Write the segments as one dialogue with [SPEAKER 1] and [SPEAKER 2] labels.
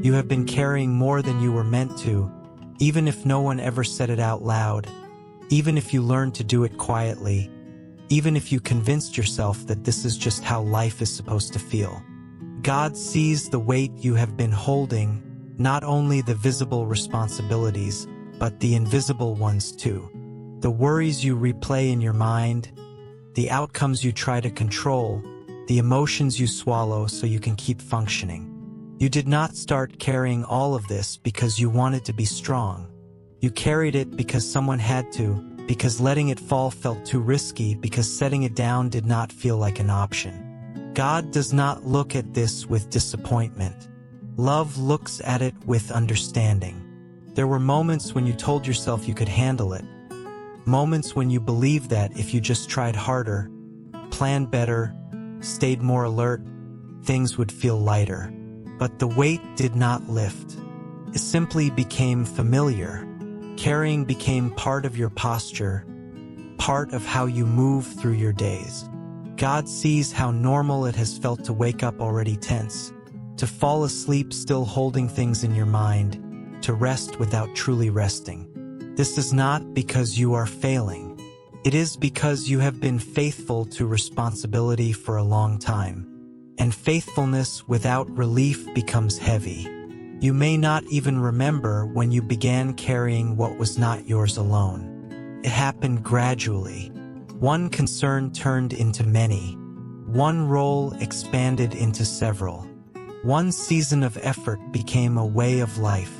[SPEAKER 1] You have been carrying more than you were meant to, even if no one ever said it out loud, even if you learned to do it quietly, even if you convinced yourself that this is just how life is supposed to feel. God sees the weight you have been holding, not only the visible responsibilities, but the invisible ones too. The worries you replay in your mind, the outcomes you try to control, the emotions you swallow so you can keep functioning. You did not start carrying all of this because you wanted to be strong. You carried it because someone had to, because letting it fall felt too risky, because setting it down did not feel like an option. God does not look at this with disappointment. Love looks at it with understanding. There were moments when you told yourself you could handle it. Moments when you believed that if you just tried harder, planned better, stayed more alert, things would feel lighter. But the weight did not lift. It simply became familiar. Carrying became part of your posture, part of how you move through your days. God sees how normal it has felt to wake up already tense, to fall asleep still holding things in your mind, to rest without truly resting. This is not because you are failing. It is because you have been faithful to responsibility for a long time. And faithfulness without relief becomes heavy. You may not even remember when you began carrying what was not yours alone. It happened gradually. One concern turned into many. One role expanded into several. One season of effort became a way of life.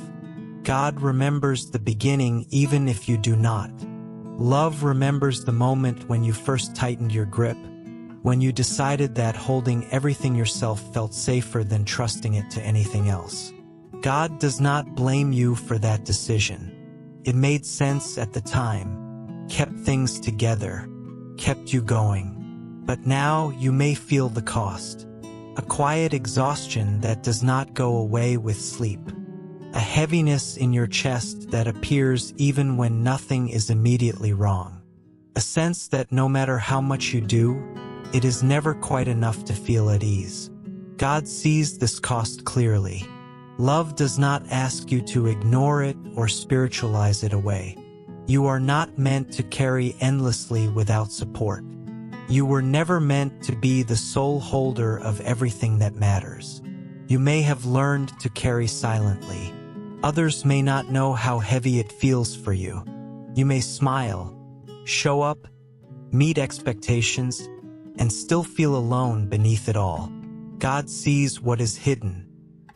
[SPEAKER 1] God remembers the beginning even if you do not. Love remembers the moment when you first tightened your grip, when you decided that holding everything yourself felt safer than trusting it to anything else. God does not blame you for that decision. It made sense at the time, kept things together, kept you going. But now you may feel the cost. A quiet exhaustion that does not go away with sleep. A heaviness in your chest that appears even when nothing is immediately wrong. A sense that no matter how much you do, it is never quite enough to feel at ease. God sees this cost clearly. Love does not ask you to ignore it or spiritualize it away. You are not meant to carry endlessly without support. You were never meant to be the sole holder of everything that matters. You may have learned to carry silently. Others may not know how heavy it feels for you. You may smile, show up, meet expectations, and still feel alone beneath it all. God sees what is hidden.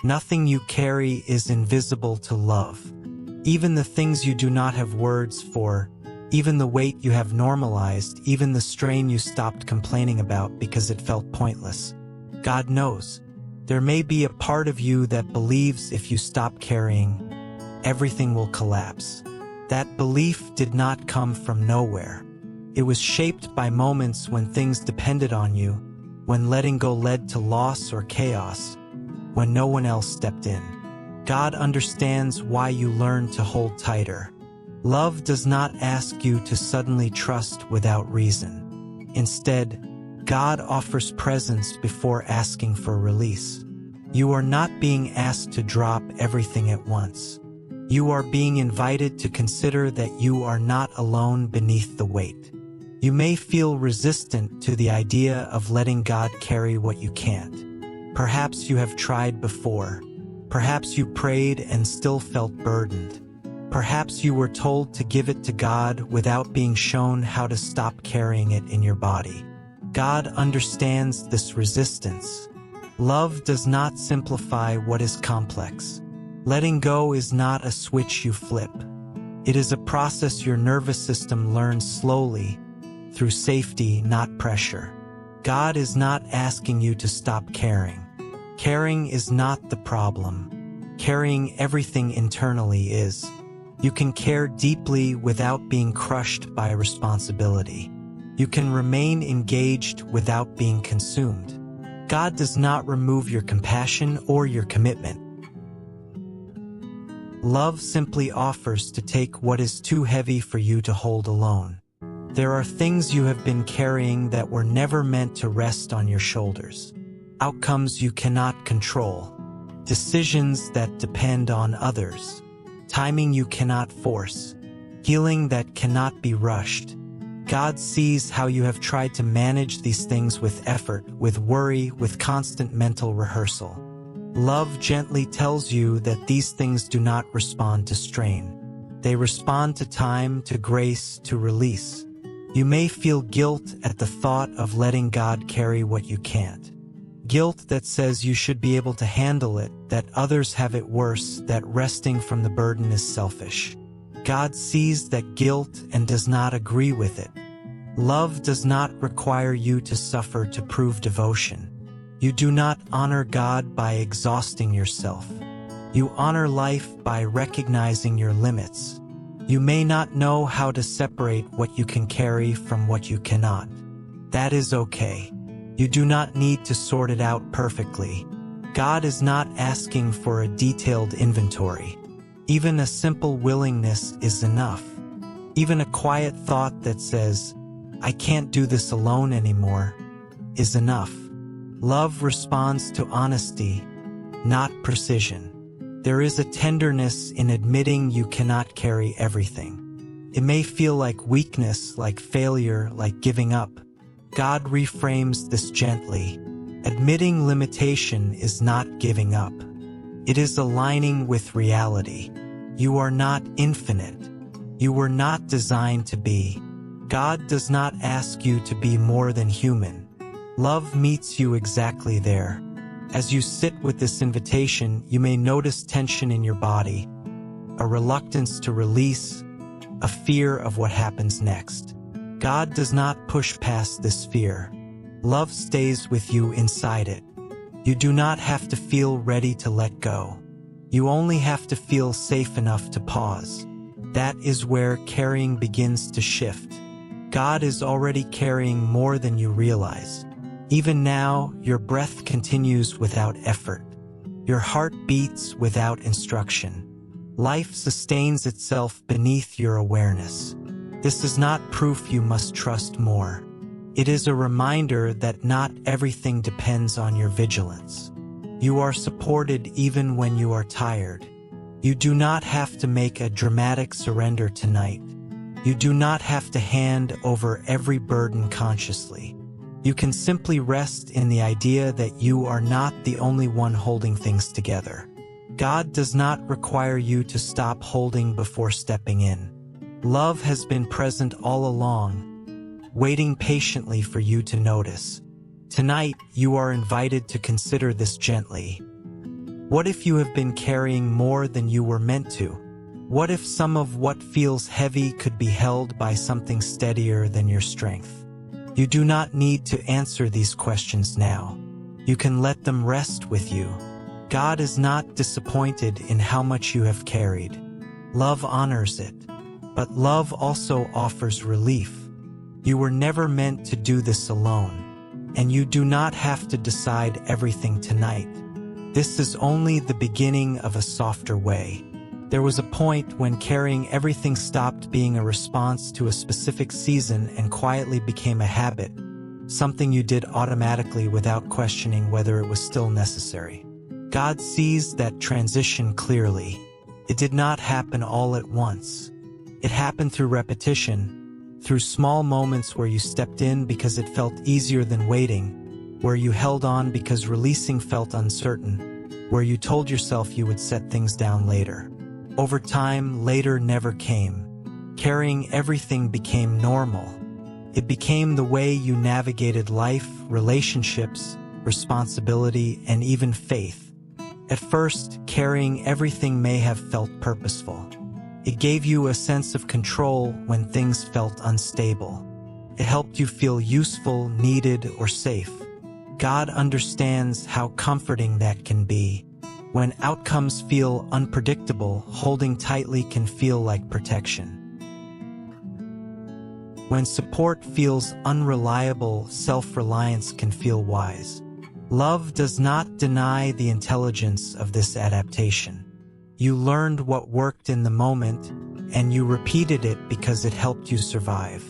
[SPEAKER 1] Nothing you carry is invisible to love. Even the things you do not have words for, even the weight you have normalized, even the strain you stopped complaining about because it felt pointless. God knows. There may be a part of you that believes if you stop carrying, everything will collapse. That belief did not come from nowhere. It was shaped by moments when things depended on you, when letting go led to loss or chaos, when no one else stepped in. God understands why you learned to hold tighter. Love does not ask you to suddenly trust without reason. Instead, God offers presence before asking for release. You are not being asked to drop everything at once. You are being invited to consider that you are not alone beneath the weight. You may feel resistant to the idea of letting God carry what you can't. Perhaps you have tried before. Perhaps you prayed and still felt burdened. Perhaps you were told to give it to God without being shown how to stop carrying it in your body. God understands this resistance. Love does not simplify what is complex. Letting go is not a switch you flip. It is a process your nervous system learns slowly, through safety, not pressure. God is not asking you to stop caring. Caring is not the problem. Carrying everything internally is. You can care deeply without being crushed by responsibility. You can remain engaged without being consumed. God does not remove your compassion or your commitment. Love simply offers to take what is too heavy for you to hold alone. There are things you have been carrying that were never meant to rest on your shoulders. Outcomes you cannot control. decisions that depend on others, timing you cannot force, healing that cannot be rushed. God sees how you have tried to manage these things with effort, with worry, with constant mental rehearsal. Love gently tells you that these things do not respond to strain. They respond to time, to grace, to release. You may feel guilt at the thought of letting God carry what you can't. Guilt that says you should be able to handle it, that others have it worse, that resting from the burden is selfish. God sees that guilt and does not agree with it. Love does not require you to suffer to prove devotion. You do not honor God by exhausting yourself. You honor life by recognizing your limits. You may not know how to separate what you can carry from what you cannot. That is okay. You do not need to sort it out perfectly. God is not asking for a detailed inventory. Even a simple willingness is enough. Even a quiet thought that says, "I can't do this alone anymore," is enough. Love responds to honesty, not precision. There is a tenderness in admitting you cannot carry everything. It may feel like weakness, like failure, like giving up. God reframes this gently. Admitting limitation is not giving up. It is aligning with reality. You are not infinite. You were not designed to be. God does not ask you to be more than human. Love meets you exactly there. As you sit with this invitation, you may notice tension in your body, a reluctance to release, a fear of what happens next. God does not push past this fear. Love stays with you inside it. You do not have to feel ready to let go. You only have to feel safe enough to pause. That is where carrying begins to shift. God is already carrying more than you realize. Even now, your breath continues without effort. Your heart beats without instruction. Life sustains itself beneath your awareness. This is not proof you must trust more. It is a reminder that not everything depends on your vigilance. You are supported even when you are tired. You do not have to make a dramatic surrender tonight. You do not have to hand over every burden consciously. You can simply rest in the idea that you are not the only one holding things together. God does not require you to stop holding before stepping in. Love has been present all along, waiting patiently for you to notice. Tonight, you are invited to consider this gently. What if you have been carrying more than you were meant to? What if some of what feels heavy could be held by something steadier than your strength? You do not need to answer these questions now. You can let them rest with you. God is not disappointed in how much you have carried. Love honors it. But love also offers relief. You were never meant to do this alone. And you do not have to decide everything tonight. This is only the beginning of a softer way. There was a point when carrying everything stopped being a response to a specific season and quietly became a habit, something you did automatically without questioning whether it was still necessary. God sees that transition clearly. It did not happen all at once. It happened through repetition, through small moments where you stepped in because it felt easier than waiting, where you held on because releasing felt uncertain, where you told yourself you would set things down later. Over time, later never came. Carrying everything became normal. It became the way you navigated life, relationships, responsibility, and even faith. At first, carrying everything may have felt purposeful. It gave you a sense of control when things felt unstable. It helped you feel useful, needed, or safe. God understands how comforting that can be. When outcomes feel unpredictable, holding tightly can feel like protection. When support feels unreliable, self-reliance can feel wise. Love does not deny the intelligence of this adaptation. You learned what worked in the moment, and you repeated it because it helped you survive.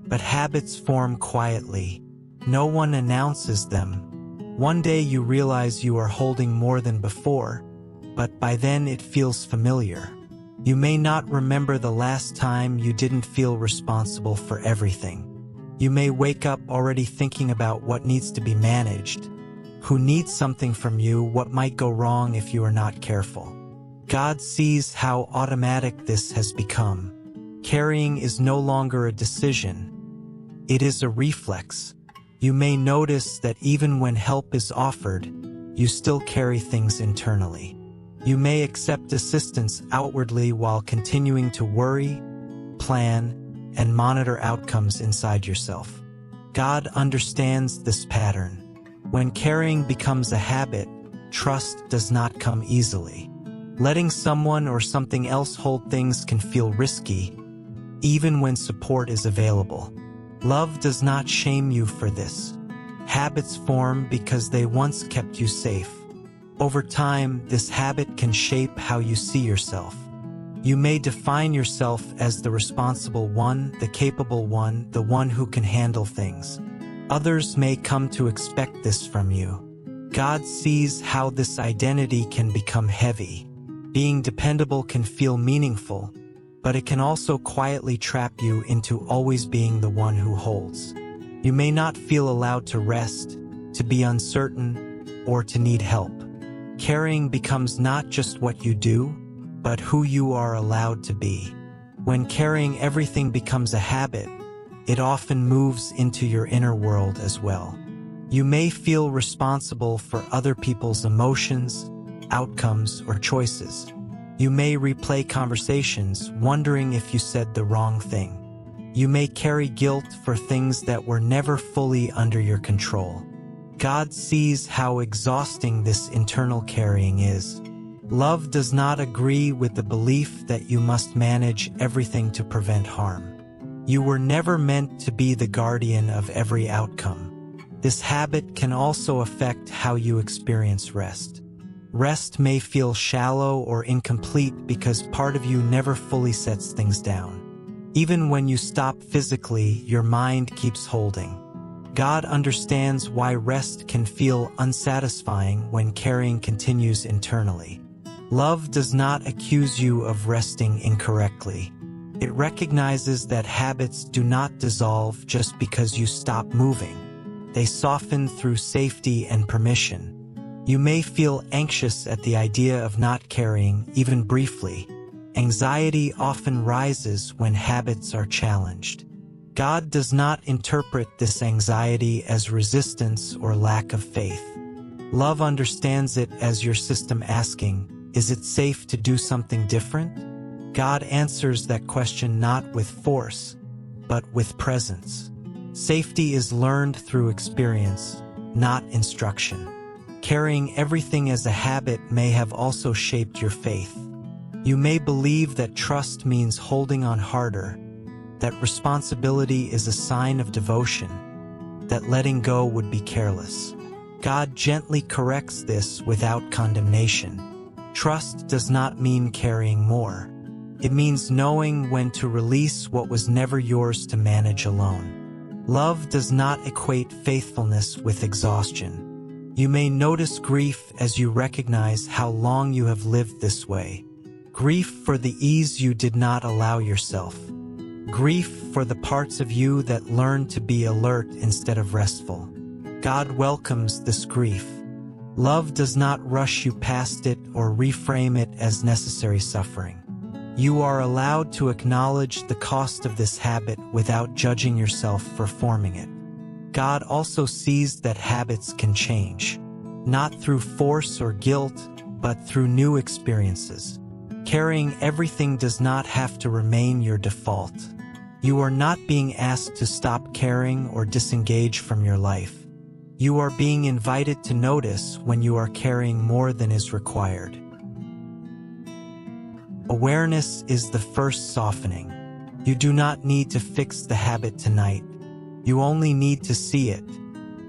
[SPEAKER 1] But habits form quietly. No one announces them. One day you realize you are holding more than before, but by then it feels familiar. You may not remember the last time you didn't feel responsible for everything. You may wake up already thinking about what needs to be managed, who needs something from you, what might go wrong if you are not careful. God sees how automatic this has become. Carrying is no longer a decision. It is a reflex. You may notice that even when help is offered, you still carry things internally. You may accept assistance outwardly while continuing to worry, plan, and monitor outcomes inside yourself. God understands this pattern. When carrying becomes a habit, trust does not come easily. Letting someone or something else hold things can feel risky, even when support is available. Love does not shame you for this. Habits form because they once kept you safe. Over time, this habit can shape how you see yourself. You may define yourself as the responsible one, the capable one, the one who can handle things. Others may come to expect this from you. God sees how this identity can become heavy. Being dependable can feel meaningful, but it can also quietly trap you into always being the one who holds. You may not feel allowed to rest, to be uncertain, or to need help. Carrying becomes not just what you do, but who you are allowed to be. When carrying everything becomes a habit, it often moves into your inner world as well. You may feel responsible for other people's emotions, outcomes, or choices. You may replay conversations, wondering if you said the wrong thing. You may carry guilt for things that were never fully under your control. God sees how exhausting this internal carrying is. Love does not agree with the belief that you must manage everything to prevent harm. You were never meant to be the guardian of every outcome. This habit can also affect how you experience rest. Rest may feel shallow or incomplete because part of you never fully sets things down. Even when you stop physically, your mind keeps holding. God understands why rest can feel unsatisfying when carrying continues internally. Love does not accuse you of resting incorrectly. It recognizes that habits do not dissolve just because you stop moving. They soften through safety and permission. You may feel anxious at the idea of not carrying, even briefly. Anxiety often rises when habits are challenged. God does not interpret this anxiety as resistance or lack of faith. Love understands it as your system asking, "Is it safe to do something different?" God answers that question not with force, but with presence. Safety is learned through experience, not instruction. Carrying everything as a habit may have also shaped your faith. You may believe that trust means holding on harder, that responsibility is a sign of devotion, that letting go would be careless. God gently corrects this without condemnation. Trust does not mean carrying more. It means knowing when to release what was never yours to manage alone. Love does not equate faithfulness with exhaustion. You may notice grief as you recognize how long you have lived this way. Grief for the ease you did not allow yourself. Grief for the parts of you that learned to be alert instead of restful. God welcomes this grief. Love does not rush you past it or reframe it as necessary suffering. You are allowed to acknowledge the cost of this habit without judging yourself for forming it. God also sees that habits can change, not through force or guilt, but through new experiences. Carrying everything does not have to remain your default. You are not being asked to stop caring or disengage from your life. You are being invited to notice when you are carrying more than is required. Awareness is the first softening. You do not need to fix the habit tonight. You only need to see it.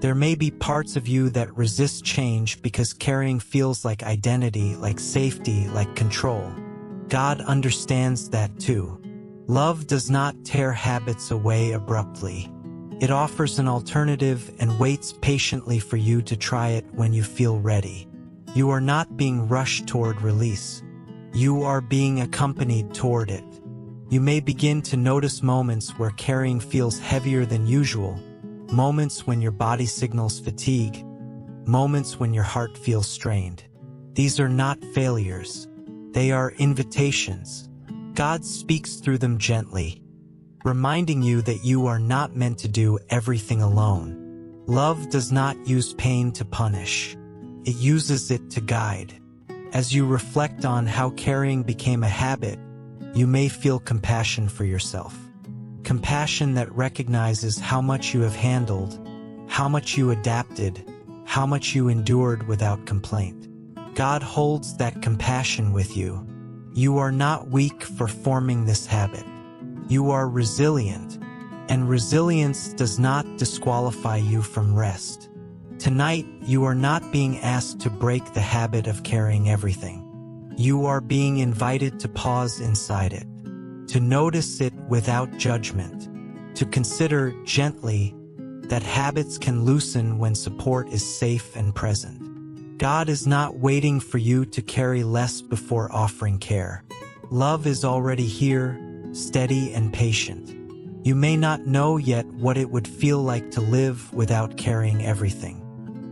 [SPEAKER 1] There may be parts of you that resist change because carrying feels like identity, like safety, like control. God understands that too. Love does not tear habits away abruptly. It offers an alternative and waits patiently for you to try it when you feel ready. You are not being rushed toward release. You are being accompanied toward it. You may begin to notice moments where carrying feels heavier than usual, moments when your body signals fatigue, moments when your heart feels strained. These are not failures. They are invitations. God speaks through them gently, reminding you that you are not meant to do everything alone. Love does not use pain to punish. It uses it to guide. As you reflect on how carrying became a habit, you may feel compassion for yourself. Compassion that recognizes how much you have handled, how much you adapted, how much you endured without complaint. God holds that compassion with you. You are not weak for forming this habit. You are resilient, and resilience does not disqualify you from rest. Tonight, you are not being asked to break the habit of carrying everything. You are being invited to pause inside it, to notice it without judgment, to consider gently that habits can loosen when support is safe and present. God is not waiting for you to carry less before offering care. Love is already here, steady and patient. You may not know yet what it would feel like to live without carrying everything.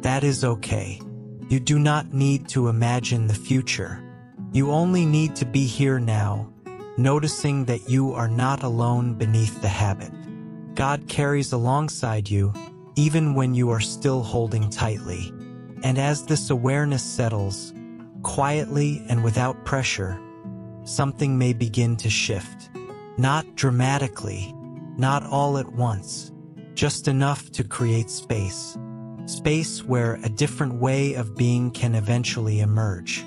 [SPEAKER 1] That is okay. You do not need to imagine the future. You only need to be here now, noticing that you are not alone beneath the habit. God carries alongside you, even when you are still holding tightly. And as this awareness settles, quietly and without pressure, something may begin to shift. Not dramatically, not all at once, just enough to create space. Space where a different way of being can eventually emerge.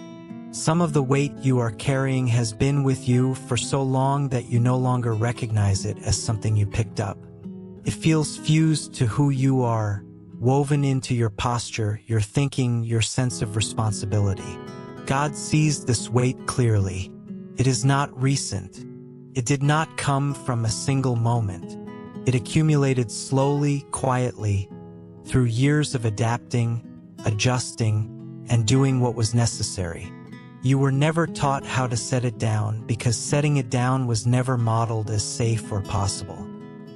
[SPEAKER 1] Some of the weight you are carrying has been with you for so long that you no longer recognize it as something you picked up. It feels fused to who you are, woven into your posture, your thinking, your sense of responsibility. God sees this weight clearly. It is not recent. It did not come from a single moment. It accumulated slowly, quietly, through years of adapting, adjusting, and doing what was necessary. You were never taught how to set it down because setting it down was never modeled as safe or possible.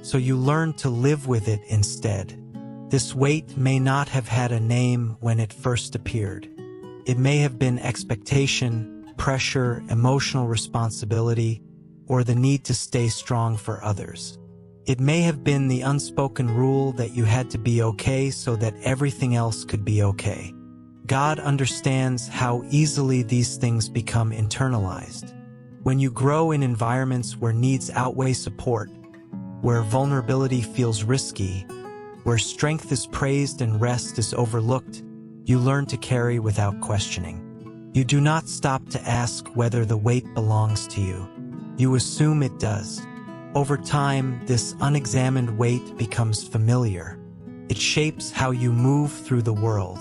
[SPEAKER 1] So you learned to live with it instead. This weight may not have had a name when it first appeared. It may have been expectation, pressure, emotional responsibility, or the need to stay strong for others. It may have been the unspoken rule that you had to be okay so that everything else could be okay. God understands how easily these things become internalized. When you grow in environments where needs outweigh support, where vulnerability feels risky, where strength is praised and rest is overlooked, you learn to carry without questioning. You do not stop to ask whether the weight belongs to you. You assume it does. Over time, this unexamined weight becomes familiar. It shapes how you move through the world.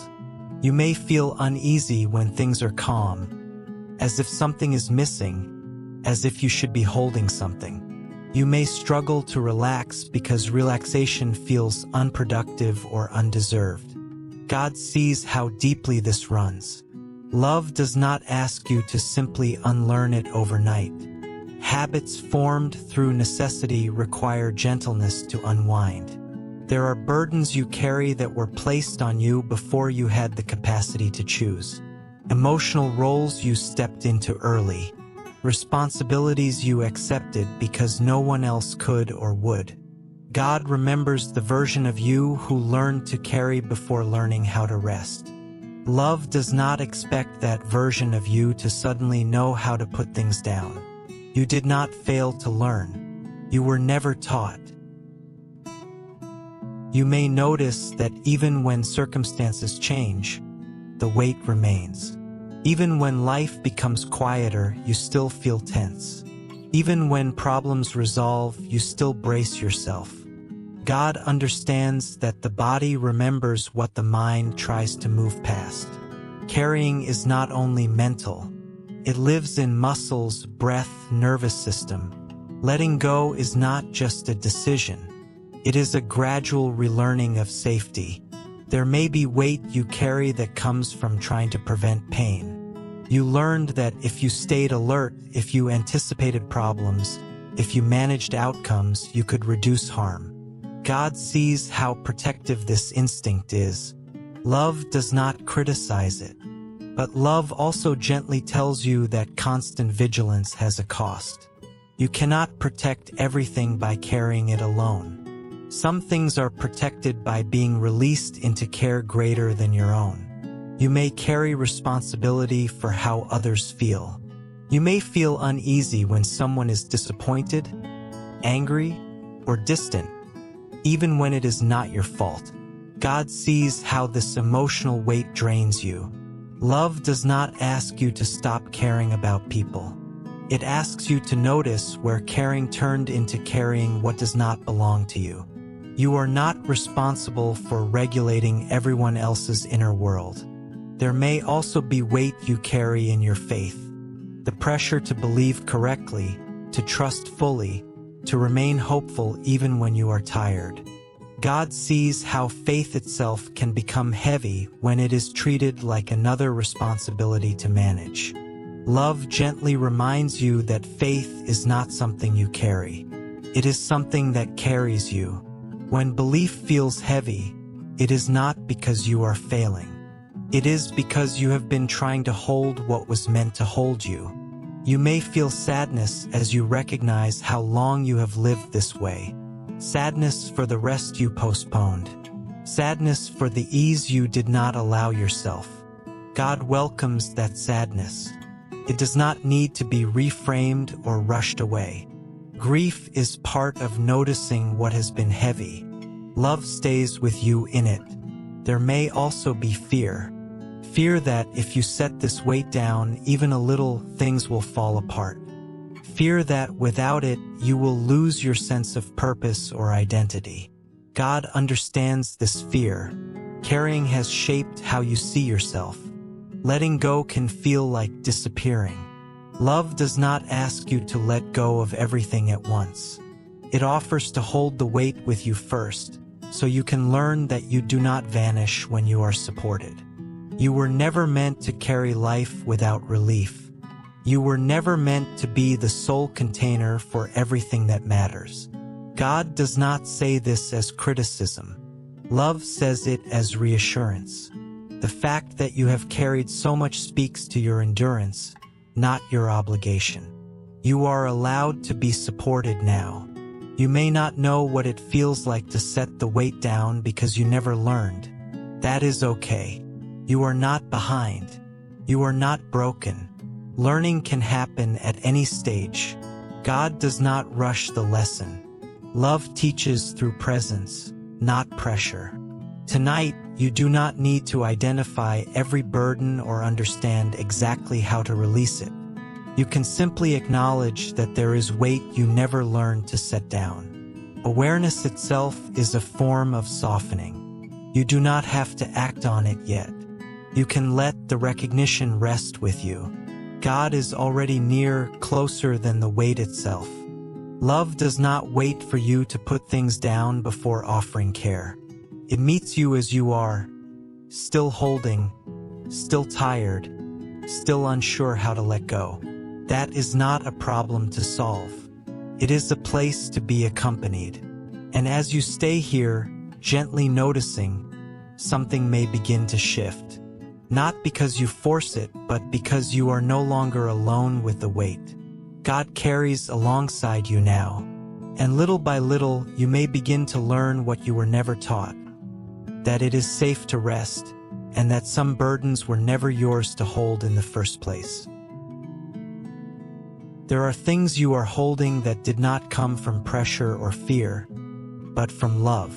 [SPEAKER 1] You may feel uneasy when things are calm, as if something is missing, as if you should be holding something. You may struggle to relax because relaxation feels unproductive or undeserved. God sees how deeply this runs. Love does not ask you to simply unlearn it overnight. Habits formed through necessity require gentleness to unwind. There are burdens you carry that were placed on you before you had the capacity to choose. Emotional roles you stepped into early. Responsibilities you accepted because no one else could or would. God remembers the version of you who learned to carry before learning how to rest. Love does not expect that version of you to suddenly know how to put things down. You did not fail to learn. You were never taught. You may notice that even when circumstances change, the weight remains. Even when life becomes quieter, you still feel tense. Even when problems resolve, you still brace yourself. God understands that the body remembers what the mind tries to move past. Carrying is not only mental. It lives in muscles, breath, nervous system. Letting go is not just a decision. It is a gradual relearning of safety. There may be weight you carry that comes from trying to prevent pain. You learned that if you stayed alert, if you anticipated problems, if you managed outcomes, you could reduce harm. God sees how protective this instinct is. Love does not criticize it. But love also gently tells you that constant vigilance has a cost. You cannot protect everything by carrying it alone. Some things are protected by being released into care greater than your own. You may carry responsibility for how others feel. You may feel uneasy when someone is disappointed, angry, or distant, even when it is not your fault. God sees how this emotional weight drains you. Love does not ask you to stop caring about people. It asks you to notice where caring turned into carrying what does not belong to you. You are not responsible for regulating everyone else's inner world. There may also be weight you carry in your faith. The pressure to believe correctly, to trust fully, to remain hopeful even when you are tired. God sees how faith itself can become heavy when it is treated like another responsibility to manage. Love gently reminds you that faith is not something you carry. It is something that carries you. When belief feels heavy, it is not because you are failing. It is because you have been trying to hold what was meant to hold you. You may feel sadness as you recognize how long you have lived this way. Sadness for the rest you postponed. Sadness for the ease you did not allow yourself. God welcomes that sadness. It does not need to be reframed or rushed away. Grief is part of noticing what has been heavy. Love stays with you in it. There may also be fear. Fear that if you set this weight down even a little, things will fall apart. Fear that without it, you will lose your sense of purpose or identity. God understands this fear. Carrying has shaped how you see yourself. Letting go can feel like disappearing. Love does not ask you to let go of everything at once. It offers to hold the weight with you first, so you can learn that you do not vanish when you are supported. You were never meant to carry life without relief. You were never meant to be the sole container for everything that matters. God does not say this as criticism. Love says it as reassurance. The fact that you have carried so much speaks to your endurance, not your obligation. You are allowed to be supported now. You may not know what it feels like to set the weight down because you never learned. That is okay. You are not behind. You are not broken. Learning can happen at any stage. God does not rush the lesson. Love teaches through presence, not pressure. Tonight, you do not need to identify every burden or understand exactly how to release it. You can simply acknowledge that there is weight you never learned to set down. Awareness itself is a form of softening. You do not have to act on it yet. You can let the recognition rest with you. God is already near, closer than the weight itself. Love does not wait for you to put things down before offering care. It meets you as you are, still holding, still tired, still unsure how to let go. That is not a problem to solve. It is a place to be accompanied. And as you stay here, gently noticing, something may begin to shift. Not because you force it, but because you are no longer alone with the weight. God carries alongside you now. And little by little, you may begin to learn what you were never taught. That it is safe to rest, and that some burdens were never yours to hold in the first place. There are things you are holding that did not come from pressure or fear, but from love.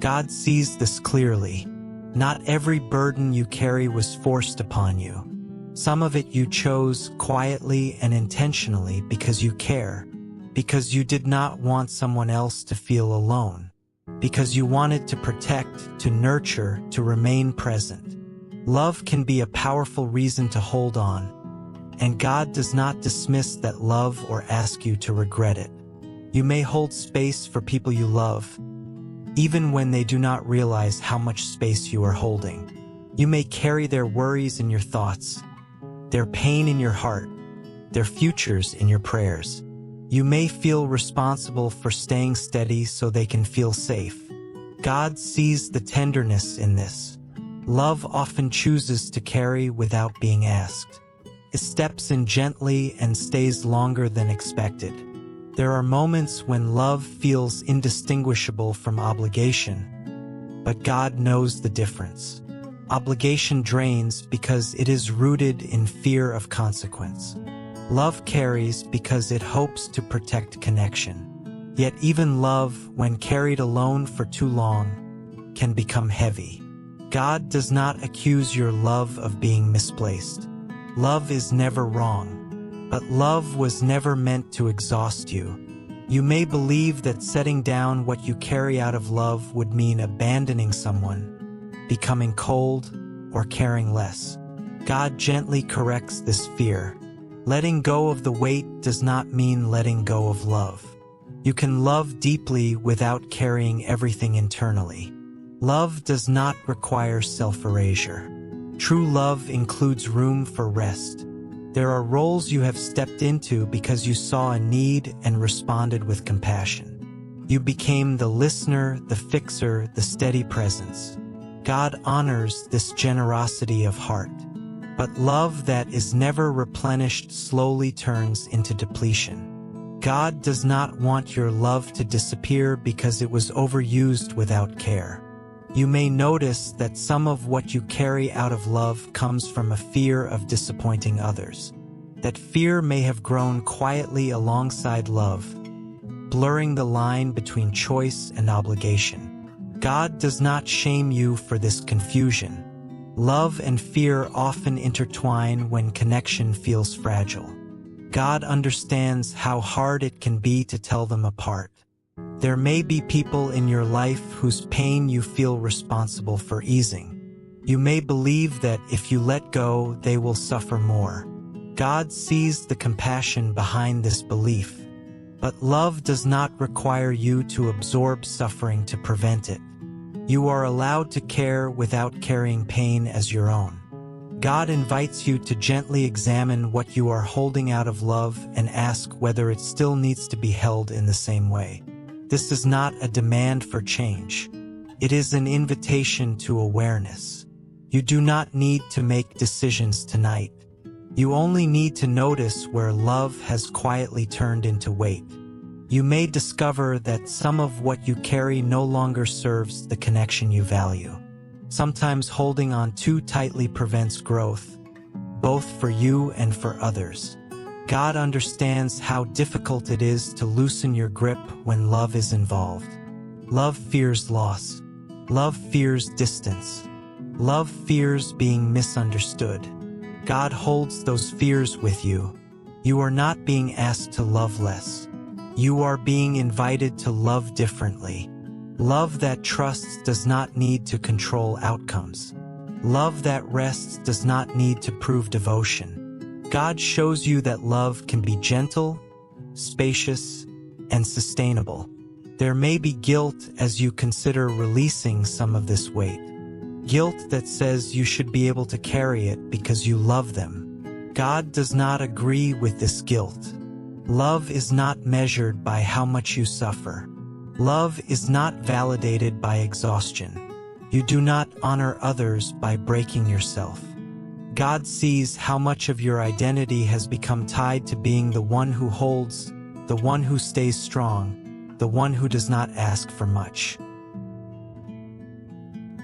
[SPEAKER 1] God sees this clearly. Not every burden you carry was forced upon you. Some of it you chose quietly and intentionally because you care, because you did not want someone else to feel alone, because you wanted to protect, to nurture, to remain present. Love can be a powerful reason to hold on, and God does not dismiss that love or ask you to regret it. You may hold space for people you love, even when they do not realize how much space you are holding. You may carry their worries in your thoughts, their pain in your heart, their futures in your prayers. You may feel responsible for staying steady so they can feel safe. God sees the tenderness in this. Love often chooses to carry without being asked. It steps in gently and stays longer than expected. There are moments when love feels indistinguishable from obligation, but God knows the difference. Obligation drains because it is rooted in fear of consequence. Love carries because it hopes to protect connection. Yet even love, when carried alone for too long, can become heavy. God does not accuse your love of being misplaced. Love is never wrong, but love was never meant to exhaust you. You may believe that setting down what you carry out of love would mean abandoning someone, becoming cold, or caring less. God gently corrects this fear. Letting go of the weight does not mean letting go of love. You can love deeply without carrying everything internally. Love does not require self-erasure. True love includes room for rest. There are roles you have stepped into because you saw a need and responded with compassion. You became the listener, the fixer, the steady presence. God honors this generosity of heart. But love that is never replenished slowly turns into depletion. God does not want your love to disappear because it was overused without care. You may notice that some of what you carry out of love comes from a fear of disappointing others. That fear may have grown quietly alongside love, blurring the line between choice and obligation. God does not shame you for this confusion. Love and fear often intertwine when connection feels fragile. God understands how hard it can be to tell them apart. There may be people in your life whose pain you feel responsible for easing. You may believe that if you let go, they will suffer more. God sees the compassion behind this belief, but love does not require you to absorb suffering to prevent it. You are allowed to care without carrying pain as your own. God invites you to gently examine what you are holding out of love and ask whether it still needs to be held in the same way. This is not a demand for change. It is an invitation to awareness. You do not need to make decisions tonight. You only need to notice where love has quietly turned into weight. You may discover that some of what you carry no longer serves the connection you value. Sometimes holding on too tightly prevents growth, both for you and for others. God understands how difficult it is to loosen your grip when love is involved. Love fears loss. Love fears distance. Love fears being misunderstood. God holds those fears with you. You are not being asked to love less. You are being invited to love differently. Love that trusts does not need to control outcomes. Love that rests does not need to prove devotion. God shows you that love can be gentle, spacious, and sustainable. There may be guilt as you consider releasing some of this weight. Guilt that says you should be able to carry it because you love them. God does not agree with this guilt. Love is not measured by how much you suffer. Love is not validated by exhaustion. You do not honor others by breaking yourself. God sees how much of your identity has become tied to being the one who holds, the one who stays strong, the one who does not ask for much.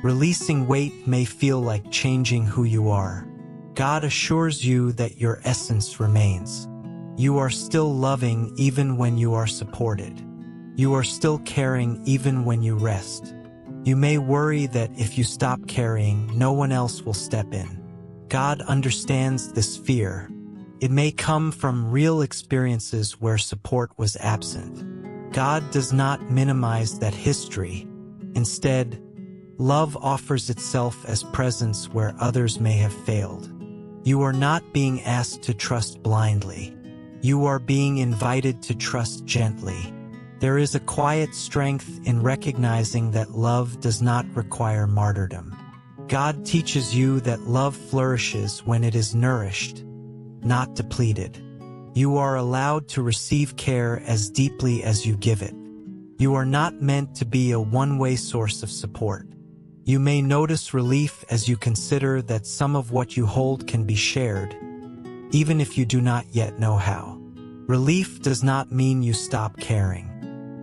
[SPEAKER 1] Releasing weight may feel like changing who you are. God assures you that your essence remains. You are still loving even when you are supported. You are still caring even when you rest. You may worry that if you stop caring, no one else will step in. God understands this fear. It may come from real experiences where support was absent. God does not minimize that history. Instead, love offers itself as presence where others may have failed. You are not being asked to trust blindly. You are being invited to trust gently. There is a quiet strength in recognizing that love does not require martyrdom. God teaches you that love flourishes when it is nourished, not depleted. You are allowed to receive care as deeply as you give it. You are not meant to be a one-way source of support. You may notice relief as you consider that some of what you hold can be shared, even if you do not yet know how. Relief does not mean you stop caring.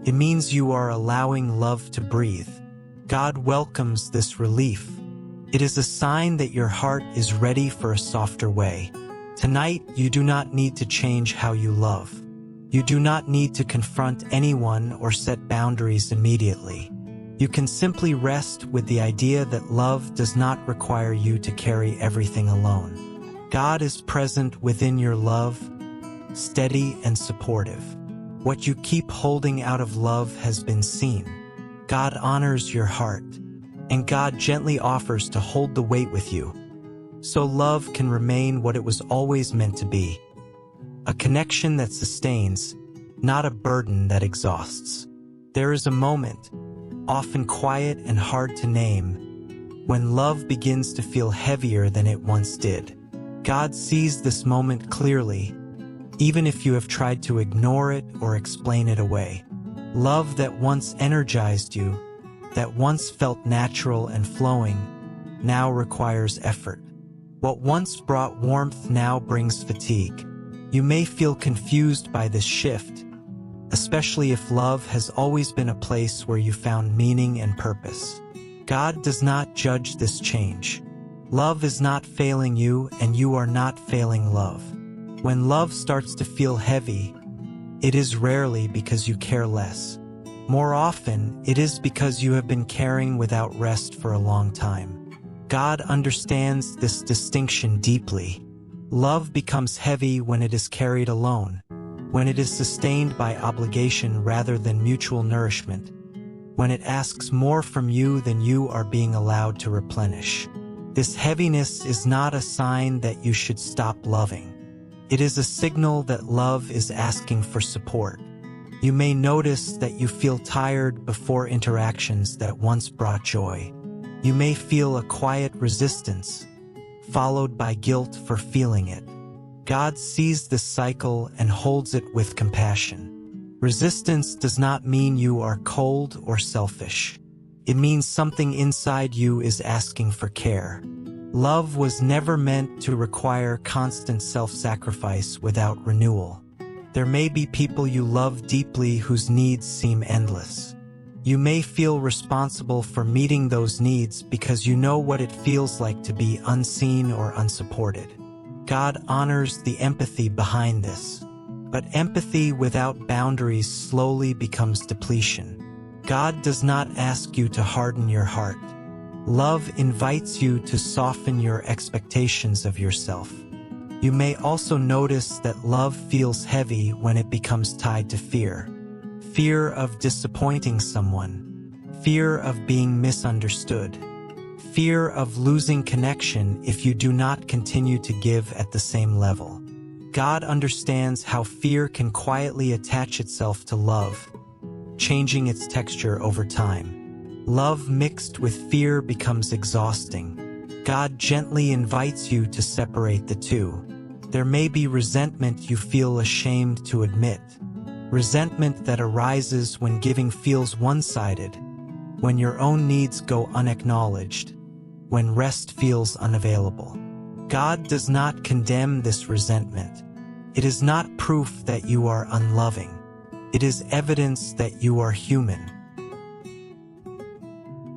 [SPEAKER 1] It means you are allowing love to breathe. God welcomes this relief. It is a sign that your heart is ready for a softer way. Tonight, you do not need to change how you love. You do not need to confront anyone or set boundaries immediately. You can simply rest with the idea that love does not require you to carry everything alone. God is present within your love, steady and supportive. What you keep holding out of love has been seen. God honors your heart, and God gently offers to hold the weight with you, so love can remain what it was always meant to be. A connection that sustains, not a burden that exhausts. There is a moment, often quiet and hard to name, when love begins to feel heavier than it once did. God sees this moment clearly, even if you have tried to ignore it or explain it away. Love that once energized you, that once felt natural and flowing, now requires effort. What once brought warmth now brings fatigue. You may feel confused by this shift, especially if love has always been a place where you found meaning and purpose. God does not judge this change. Love is not failing you, and you are not failing love. When love starts to feel heavy, it is rarely because you care less. More often, it is because you have been caring without rest for a long time. God understands this distinction deeply. Love becomes heavy when it is carried alone, when it is sustained by obligation rather than mutual nourishment, when it asks more from you than you are being allowed to replenish. This heaviness is not a sign that you should stop loving. It is a signal that love is asking for support. You may notice that you feel tired before interactions that once brought joy. You may feel a quiet resistance, followed by guilt for feeling it. God sees this cycle and holds it with compassion. Resistance does not mean you are cold or selfish. It means something inside you is asking for care. Love was never meant to require constant self-sacrifice without renewal. There may be people you love deeply whose needs seem endless. You may feel responsible for meeting those needs because you know what it feels like to be unseen or unsupported. God honors the empathy behind this. But empathy without boundaries slowly becomes depletion. God does not ask you to harden your heart. Love invites you to soften your expectations of yourself. You may also notice that love feels heavy when it becomes tied to fear. Fear of disappointing someone. Fear of being misunderstood. Fear of losing connection if you do not continue to give at the same level. God understands how fear can quietly attach itself to love, changing its texture over time. Love mixed with fear becomes exhausting. God gently invites you to separate the two. There may be resentment you feel ashamed to admit. Resentment that arises when giving feels one-sided, when your own needs go unacknowledged, when rest feels unavailable. God does not condemn this resentment. It is not proof that you are unloving. It is evidence that you are human.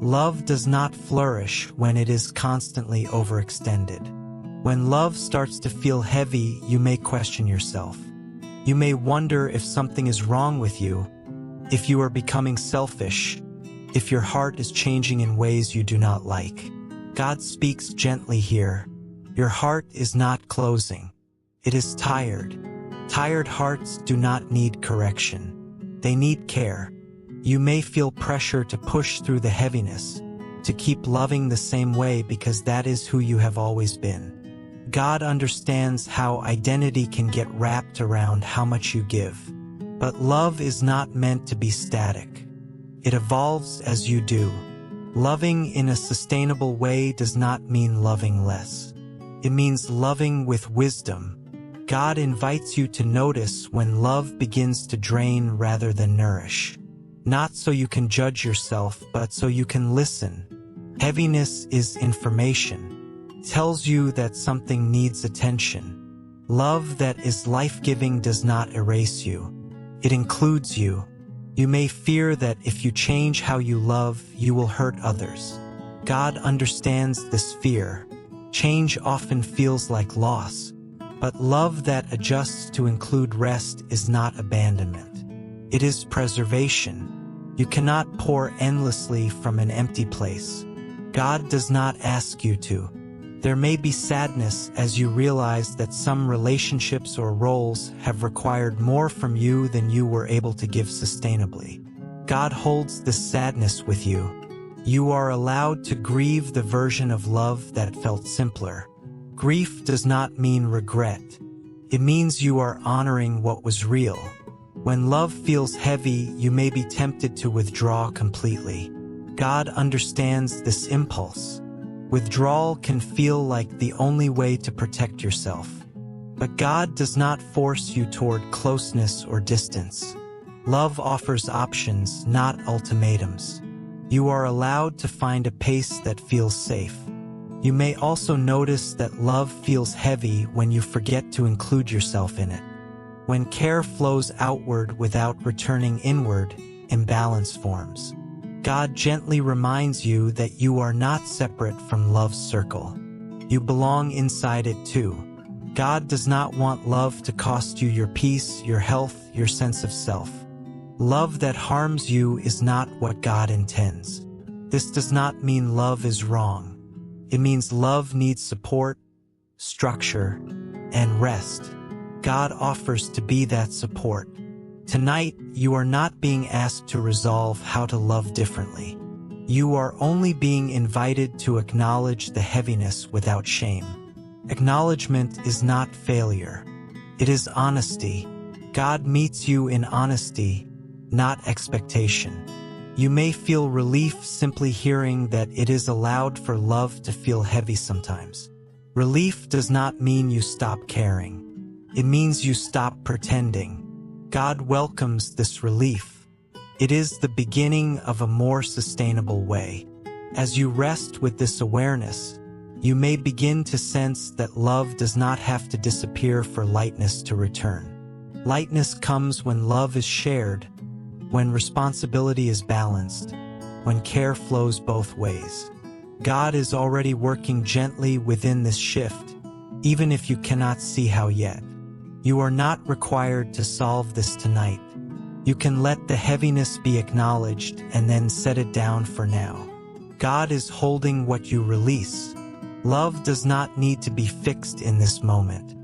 [SPEAKER 1] Love does not flourish when it is constantly overextended. When love starts to feel heavy, you may question yourself. You may wonder if something is wrong with you, if you are becoming selfish, if your heart is changing in ways you do not like. God speaks gently here. Your heart is not closing. It is tired. Tired hearts do not need correction. They need care. You may feel pressure to push through the heaviness, to keep loving the same way because that is who you have always been. God understands how identity can get wrapped around how much you give. But love is not meant to be static. It evolves as you do. Loving in a sustainable way does not mean loving less. It means loving with wisdom. God invites you to notice when love begins to drain rather than nourish. Not so you can judge yourself, but so you can listen. Heaviness is information. It tells you that something needs attention. Love that is life-giving does not erase you. It includes you. You may fear that if you change how you love, you will hurt others. God understands this fear. Change often feels like loss. But love that adjusts to include rest is not abandonment. It is preservation. You cannot pour endlessly from an empty place. God does not ask you to. There may be sadness as you realize that some relationships or roles have required more from you than you were able to give sustainably. God holds this sadness with you. You are allowed to grieve the version of love that felt simpler. Grief does not mean regret. It means you are honoring what was real. When love feels heavy, you may be tempted to withdraw completely. God understands this impulse. Withdrawal can feel like the only way to protect yourself. But God does not force you toward closeness or distance. Love offers options, not ultimatums. You are allowed to find a pace that feels safe. You may also notice that love feels heavy when you forget to include yourself in it. When care flows outward without returning inward, imbalance forms. God gently reminds you that you are not separate from love's circle. You belong inside it too. God does not want love to cost you your peace, your health, your sense of self. Love that harms you is not what God intends. This does not mean love is wrong. It means love needs support, structure, and rest. God offers to be that support. Tonight, you are not being asked to resolve how to love differently. You are only being invited to acknowledge the heaviness without shame. Acknowledgement is not failure. It is honesty. God meets you in honesty, not expectation. You may feel relief simply hearing that it is allowed for love to feel heavy sometimes. Relief does not mean you stop caring. It means you stop pretending. God welcomes this relief. It is the beginning of a more sustainable way. As you rest with this awareness, you may begin to sense that love does not have to disappear for lightness to return. Lightness comes when love is shared, when responsibility is balanced, when care flows both ways. God is already working gently within this shift, even if you cannot see how yet. You are not required to solve this tonight. You can let the heaviness be acknowledged and then set it down for now. God is holding what you release. Love does not need to be fixed in this moment.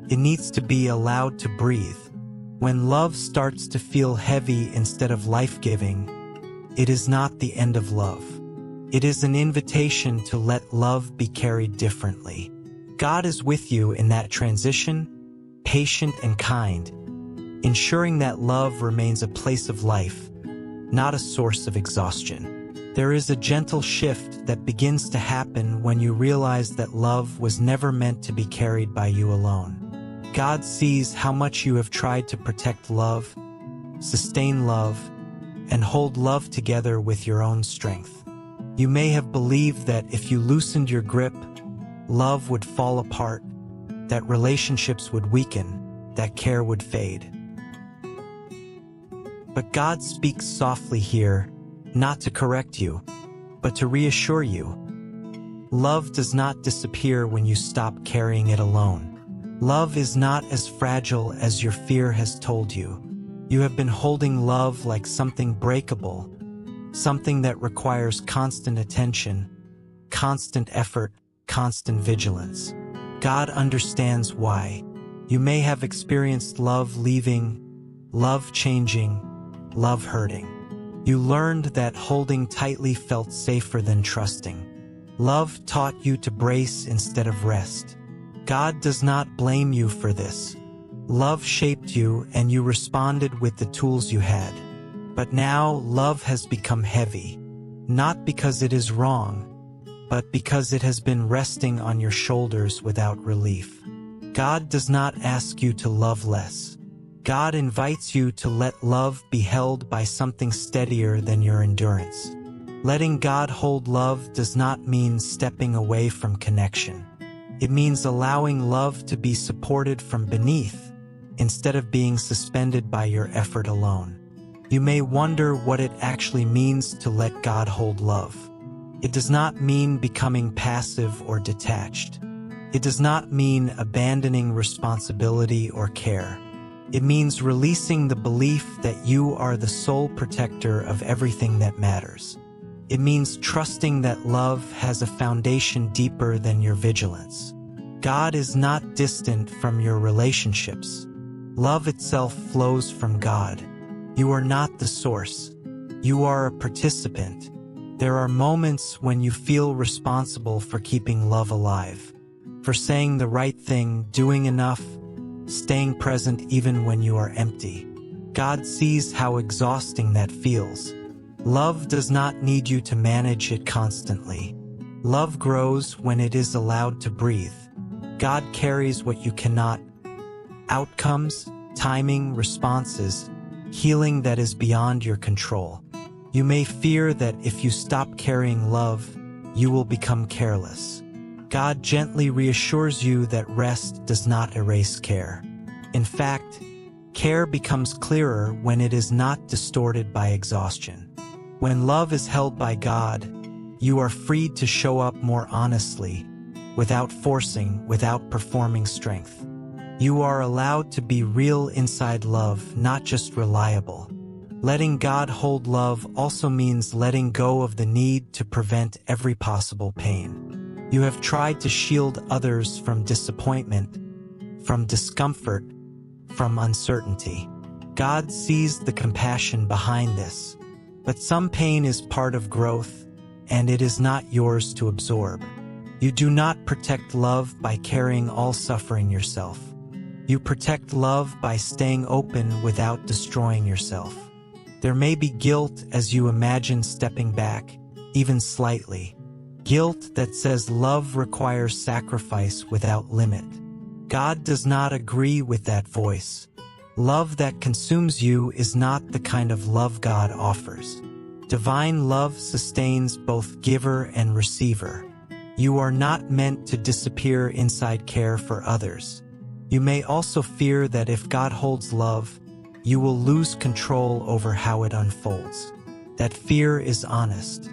[SPEAKER 1] It needs to be allowed to breathe. When love starts to feel heavy instead of life-giving, it is not the end of love. It is an invitation to let love be carried differently. God is with you in that transition, patient and kind, ensuring that love remains a place of life, not a source of exhaustion. There is a gentle shift that begins to happen when you realize that love was never meant to be carried by you alone. God sees how much you have tried to protect love, sustain love, and hold love together with your own strength. You may have believed that if you loosened your grip, love would fall apart, that relationships would weaken, that care would fade. But God speaks softly here, not to correct you, but to reassure you. Love does not disappear when you stop carrying it alone. Love is not as fragile as your fear has told you. You have been holding love like something breakable, something that requires constant attention, constant effort, constant vigilance. God understands why. You may have experienced love leaving, love changing, love hurting. You learned that holding tightly felt safer than trusting. Love taught you to brace instead of rest. God does not blame you for this. Love shaped you and you responded with the tools you had. But now love has become heavy, not because it is wrong, but because it has been resting on your shoulders without relief. God does not ask you to love less. God invites you to let love be held by something steadier than your endurance. Letting God hold love does not mean stepping away from connection. It means allowing love to be supported from beneath, instead of being suspended by your effort alone. You may wonder what it actually means to let God hold love. It does not mean becoming passive or detached. It does not mean abandoning responsibility or care. It means releasing the belief that you are the sole protector of everything that matters. It means trusting that love has a foundation deeper than your vigilance. God is not distant from your relationships. Love itself flows from God. You are not the source. You are a participant. There are moments when you feel responsible for keeping love alive, for saying the right thing, doing enough, staying present even when you are empty. God sees how exhausting that feels. Love does not need you to manage it constantly. Love grows when it is allowed to breathe. God carries what you cannot. Outcomes, timing, responses, healing that is beyond your control. You may fear that if you stop carrying love, you will become careless. God gently reassures you that rest does not erase care. In fact, care becomes clearer when it is not distorted by exhaustion. When love is held by God, you are freed to show up more honestly, without forcing, without performing strength. You are allowed to be real inside love, not just reliable. Letting God hold love also means letting go of the need to prevent every possible pain. You have tried to shield others from disappointment, from discomfort, from uncertainty. God sees the compassion behind this, but some pain is part of growth, and it is not yours to absorb. You do not protect love by carrying all suffering yourself. You protect love by staying open without destroying yourself. There may be guilt as you imagine stepping back, even slightly. Guilt that says love requires sacrifice without limit. God does not agree with that voice. Love that consumes you is not the kind of love God offers. Divine love sustains both giver and receiver. You are not meant to disappear inside care for others. You may also fear that if God holds love, you will lose control over how it unfolds. That fear is honest.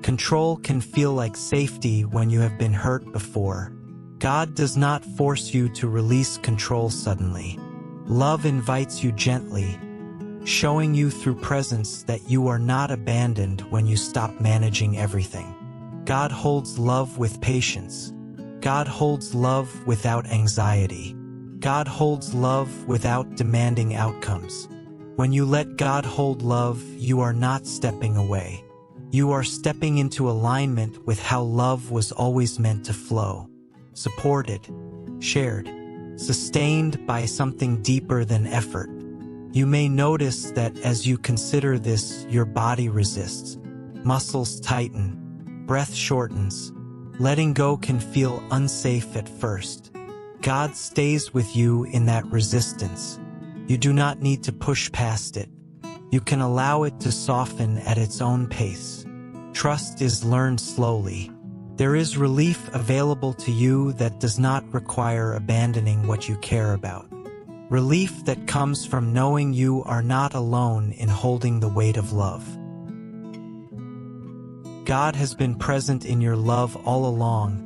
[SPEAKER 1] Control can feel like safety when you have been hurt before. God does not force you to release control suddenly. Love invites you gently, showing you through presence that you are not abandoned when you stop managing everything. God holds love with patience. God holds love without anxiety. God holds love without demanding outcomes. When you let God hold love, you are not stepping away. You are stepping into alignment with how love was always meant to flow. Supported, shared, sustained by something deeper than effort. You may notice that as you consider this, your body resists. Muscles tighten, breath shortens. Letting go can feel unsafe at first. God stays with you in that resistance. You do not need to push past it. You can allow it to soften at its own pace. Trust is learned slowly. There is relief available to you that does not require abandoning what you care about. Relief that comes from knowing you are not alone in holding the weight of love. God has been present in your love all along,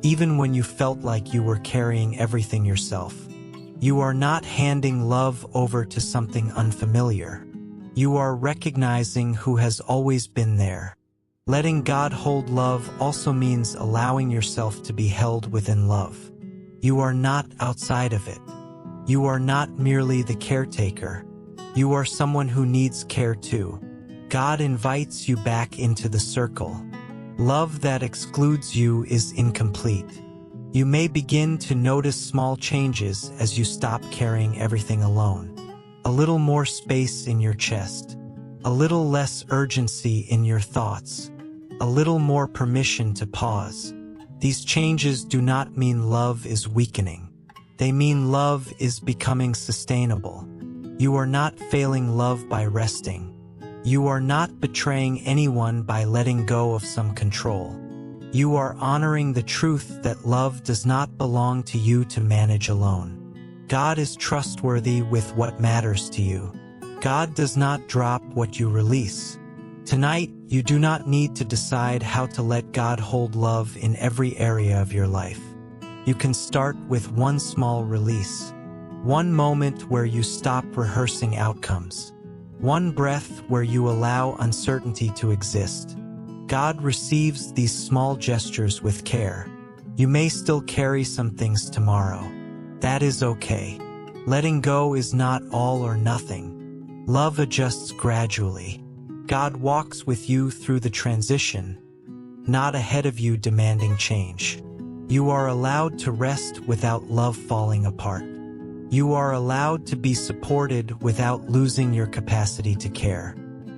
[SPEAKER 1] even when you felt like you were carrying everything yourself. You are not handing love over to something unfamiliar. You are recognizing who has always been there. Letting God hold love also means allowing yourself to be held within love. You are not outside of it. You are not merely the caretaker. You are someone who needs care too. God invites you back into the circle. Love that excludes you is incomplete. You may begin to notice small changes as you stop carrying everything alone. A little more space in your chest, a little less urgency in your thoughts, a little more permission to pause. These changes do not mean love is weakening. They mean love is becoming sustainable. You are not failing love by resting. You are not betraying anyone by letting go of some control. You are honoring the truth that love does not belong to you to manage alone. God is trustworthy with what matters to you. God does not drop what you release. Tonight, you do not need to decide how to let God hold love in every area of your life. You can start with one small release. One moment where you stop rehearsing outcomes. One breath where you allow uncertainty to exist. God receives these small gestures with care. You may still carry some things tomorrow. That is okay. Letting go is not all or nothing. Love adjusts gradually. God walks with you through the transition, not ahead of you demanding change. You are allowed to rest without love falling apart. You are allowed to be supported without losing your capacity to care.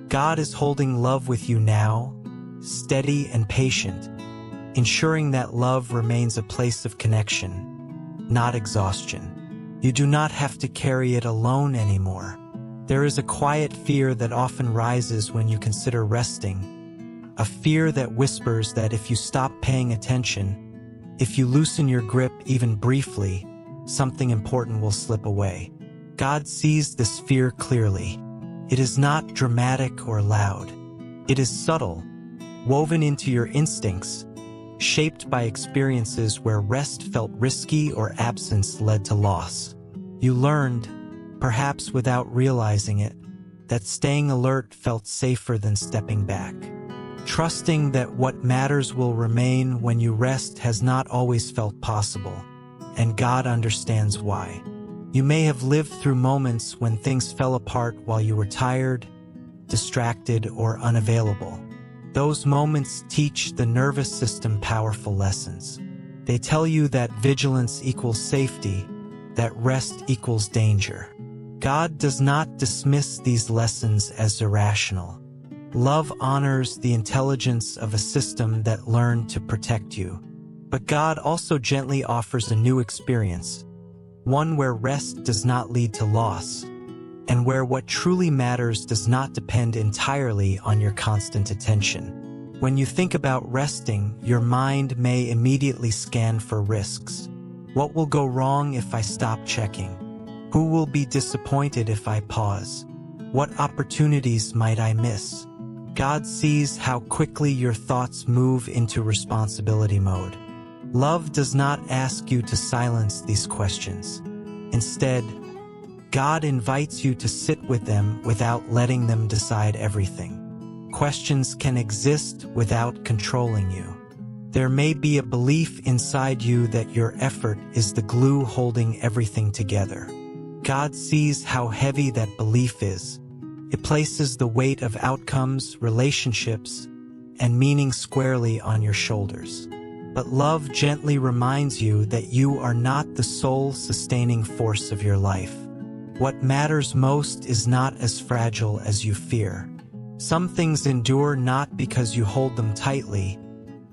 [SPEAKER 1] God is holding love with you now, steady and patient, ensuring that love remains a place of connection, not exhaustion. You do not have to carry it alone anymore. There is a quiet fear that often rises when you consider resting, a fear that whispers that if you stop paying attention, if you loosen your grip even briefly, something important will slip away. God sees this fear clearly. It is not dramatic or loud. It is subtle, woven into your instincts, shaped by experiences where rest felt risky or absence led to loss. You learned, perhaps without realizing it, that staying alert felt safer than stepping back. Trusting that what matters will remain when you rest has not always felt possible, and God understands why. You may have lived through moments when things fell apart while you were tired, distracted, or unavailable. Those moments teach the nervous system powerful lessons. They tell you that vigilance equals safety, that rest equals danger. God does not dismiss these lessons as irrational. Love honors the intelligence of a system that learned to protect you. But God also gently offers a new experience, one where rest does not lead to loss, and where what truly matters does not depend entirely on your constant attention. When you think about resting, your mind may immediately scan for risks. What will go wrong if I stop checking? Who will be disappointed if I pause? What opportunities might I miss? God sees how quickly your thoughts move into responsibility mode. Love does not ask you to silence these questions. Instead, God invites you to sit with them without letting them decide everything. Questions can exist without controlling you. There may be a belief inside you that your effort is the glue holding everything together. God sees how heavy that belief is. It places the weight of outcomes, relationships, and meaning squarely on your shoulders. But love gently reminds you that you are not the sole sustaining force of your life. What matters most is not as fragile as you fear. Some things endure not because you hold them tightly,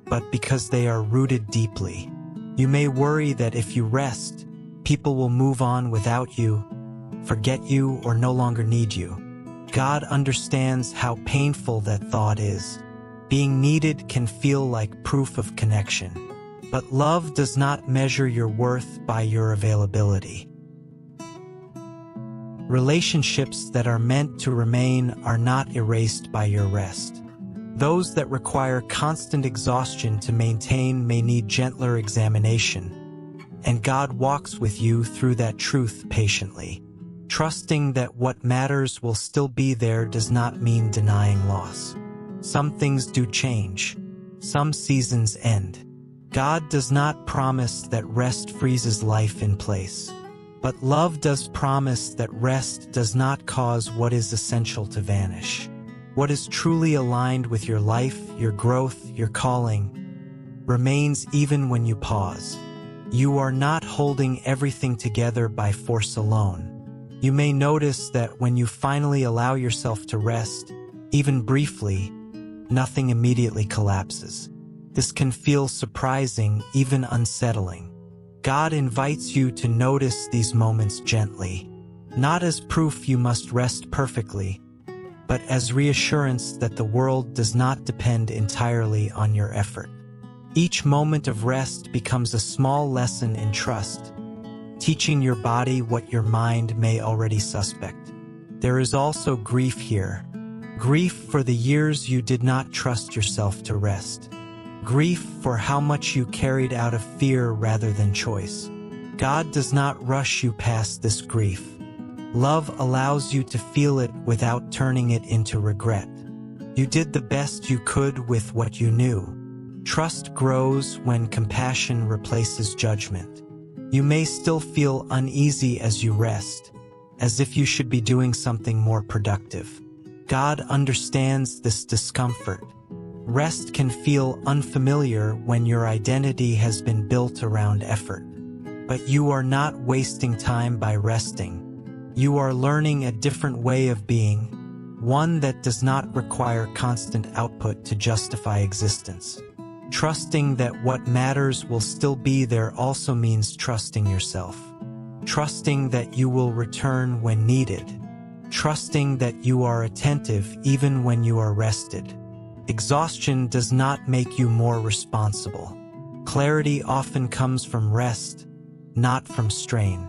[SPEAKER 1] but because they are rooted deeply. You may worry that if you rest, people will move on without you, forget you, or no longer need you. God understands how painful that thought is. Being needed can feel like proof of connection, but love does not measure your worth by your availability. Relationships that are meant to remain are not erased by your rest. Those that require constant exhaustion to maintain may need gentler examination, and God walks with you through that truth patiently. Trusting that what matters will still be there does not mean denying loss. Some things do change. Some seasons end. God does not promise that rest freezes life in place. But love does promise that rest does not cause what is essential to vanish. What is truly aligned with your life, your growth, your calling, remains even when you pause. You are not holding everything together by force alone. You may notice that when you finally allow yourself to rest, even briefly, nothing immediately collapses. This can feel surprising, even unsettling. God invites you to notice these moments gently, not as proof you must rest perfectly, but as reassurance that the world does not depend entirely on your effort. Each moment of rest becomes a small lesson in trust, teaching your body what your mind may already suspect. There is also grief here. Grief for the years you did not trust yourself to rest. Grief for how much you carried out of fear rather than choice. God does not rush you past this grief. Love allows you to feel it without turning it into regret. You did the best you could with what you knew. Trust grows when compassion replaces judgment. You may still feel uneasy as you rest, as if you should be doing something more productive. God understands this discomfort. Rest can feel unfamiliar when your identity has been built around effort. But you are not wasting time by resting. You are learning a different way of being, one that does not require constant output to justify existence. Trusting that what matters will still be there also means trusting yourself. Trusting that you will return when needed. Trusting that you are attentive even when you are rested. Exhaustion does not make you more responsible. Clarity often comes from rest, not from strain.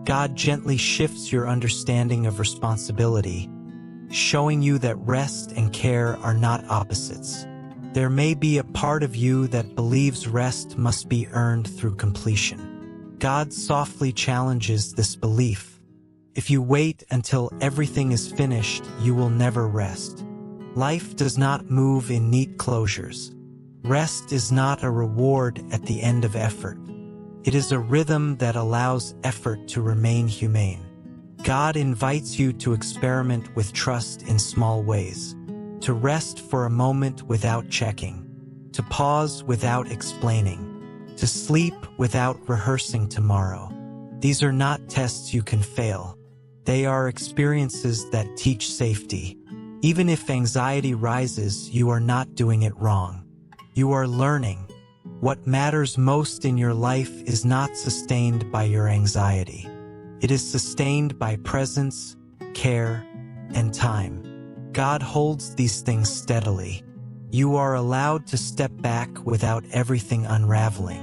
[SPEAKER 1] God gently shifts your understanding of responsibility, showing you that rest and care are not opposites. There may be a part of you that believes rest must be earned through completion. God softly challenges this belief. If you wait until everything is finished, you will never rest. Life does not move in neat closures. Rest is not a reward at the end of effort. It is a rhythm that allows effort to remain humane. God invites you to experiment with trust in small ways. To rest for a moment without checking, to pause without explaining, to sleep without rehearsing tomorrow. These are not tests you can fail. They are experiences that teach safety. Even if anxiety rises, you are not doing it wrong. You are learning. What matters most in your life is not sustained by your anxiety. It is sustained by presence, care, and time. God holds these things steadily. You are allowed to step back without everything unraveling.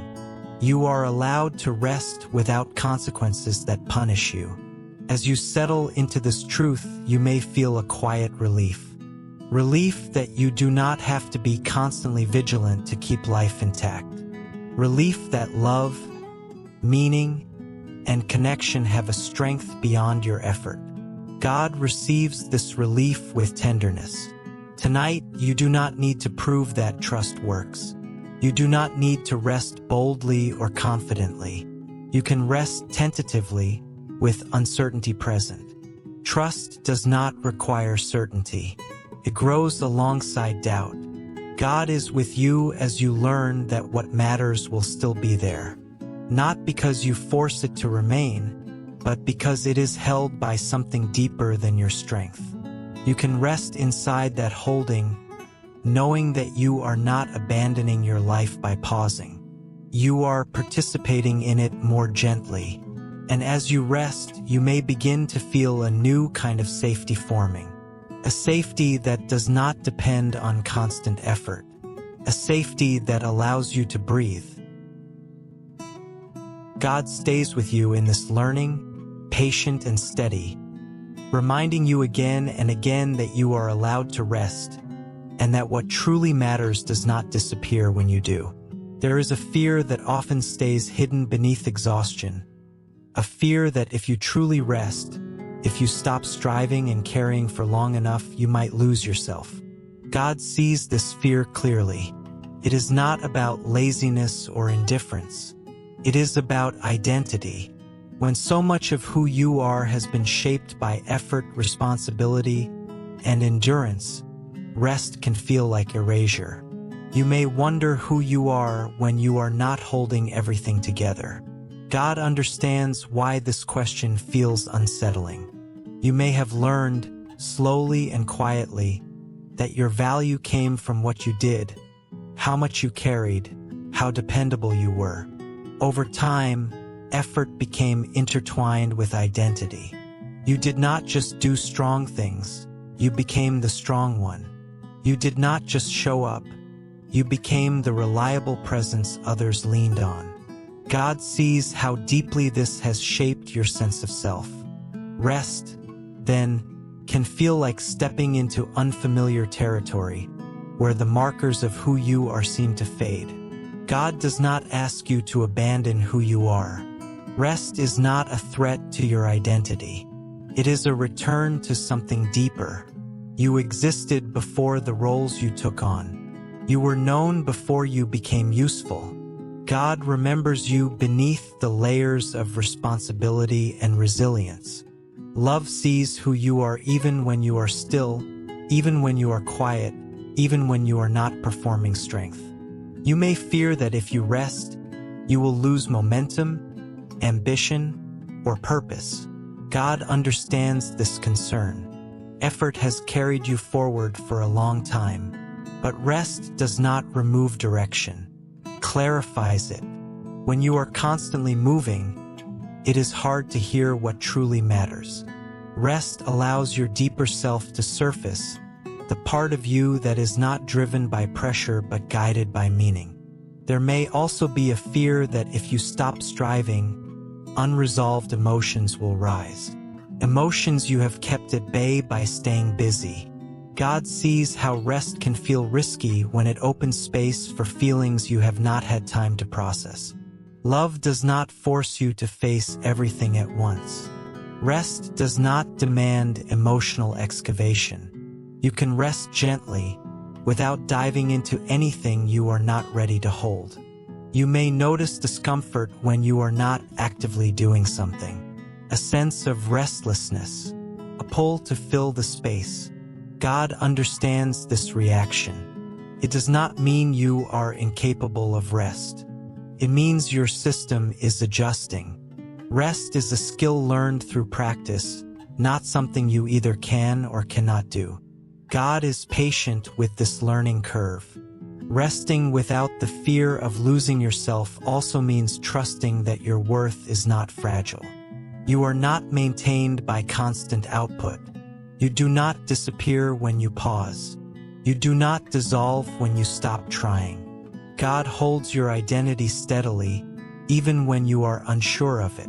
[SPEAKER 1] You are allowed to rest without consequences that punish you. As you settle into this truth, you may feel a quiet relief. Relief that you do not have to be constantly vigilant to keep life intact. Relief that love, meaning, and connection have a strength beyond your effort. God receives this relief with tenderness. Tonight, you do not need to prove that trust works. You do not need to rest boldly or confidently. You can rest tentatively with uncertainty present. Trust does not require certainty. It grows alongside doubt. God is with you as you learn that what matters will still be there. Not because you force it to remain, but because it is held by something deeper than your strength. You can rest inside that holding, knowing that you are not abandoning your life by pausing. You are participating in it more gently. And as you rest, you may begin to feel a new kind of safety forming. A safety that does not depend on constant effort. A safety that allows you to breathe. God stays with you in this learning, patient and steady, reminding you again and again that you are allowed to rest, and that what truly matters does not disappear when you do. There is a fear that often stays hidden beneath exhaustion, a fear that if you truly rest, if you stop striving and caring for long enough, you might lose yourself. God sees this fear clearly. It is not about laziness or indifference. It is about identity. When so much of who you are has been shaped by effort, responsibility, and endurance, rest can feel like erasure. You may wonder who you are when you are not holding everything together. God understands why this question feels unsettling. You may have learned, slowly and quietly, that your value came from what you did, how much you carried, how dependable you were. Over time, effort became intertwined with identity. You did not just do strong things, you became the strong one. You did not just show up, you became the reliable presence others leaned on. God sees how deeply this has shaped your sense of self. Rest, then, can feel like stepping into unfamiliar territory, where the markers of who you are seem to fade. God does not ask you to abandon who you are. Rest is not a threat to your identity. It is a return to something deeper. You existed before the roles you took on. You were known before you became useful. God remembers you beneath the layers of responsibility and resilience. Love sees who you are even when you are still, even when you are quiet, even when you are not performing strength. You may fear that if you rest, you will lose momentum, ambition, or purpose. God understands this concern. Effort has carried you forward for a long time, but rest does not remove direction. Clarifies it. When you are constantly moving, it is hard to hear what truly matters. Rest allows your deeper self to surface, the part of you that is not driven by pressure but guided by meaning. There may also be a fear that if you stop striving, unresolved emotions will rise. Emotions you have kept at bay by staying busy. God sees how rest can feel risky when it opens space for feelings you have not had time to process. Love does not force you to face everything at once. Rest does not demand emotional excavation. You can rest gently, without diving into anything you are not ready to hold. You may notice discomfort when you are not actively doing something. A sense of restlessness, a pull to fill the space. God understands this reaction. It does not mean you are incapable of rest. It means your system is adjusting. Rest is a skill learned through practice, not something you either can or cannot do. God is patient with this learning curve. Resting without the fear of losing yourself also means trusting that your worth is not fragile. You are not maintained by constant output. You do not disappear when you pause. You do not dissolve when you stop trying. God holds your identity steadily, even when you are unsure of it.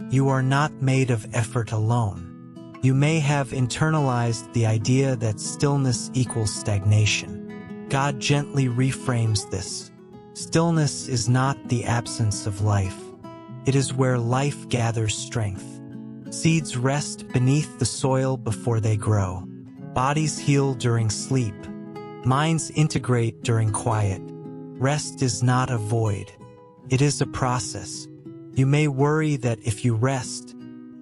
[SPEAKER 1] You are not made of effort alone. You may have internalized the idea that stillness equals stagnation. God gently reframes this. Stillness is not the absence of life. It is where life gathers strength. Seeds rest beneath the soil before they grow. Bodies heal during sleep. Minds integrate during quiet. Rest is not a void. It is a process. You may worry that if you rest,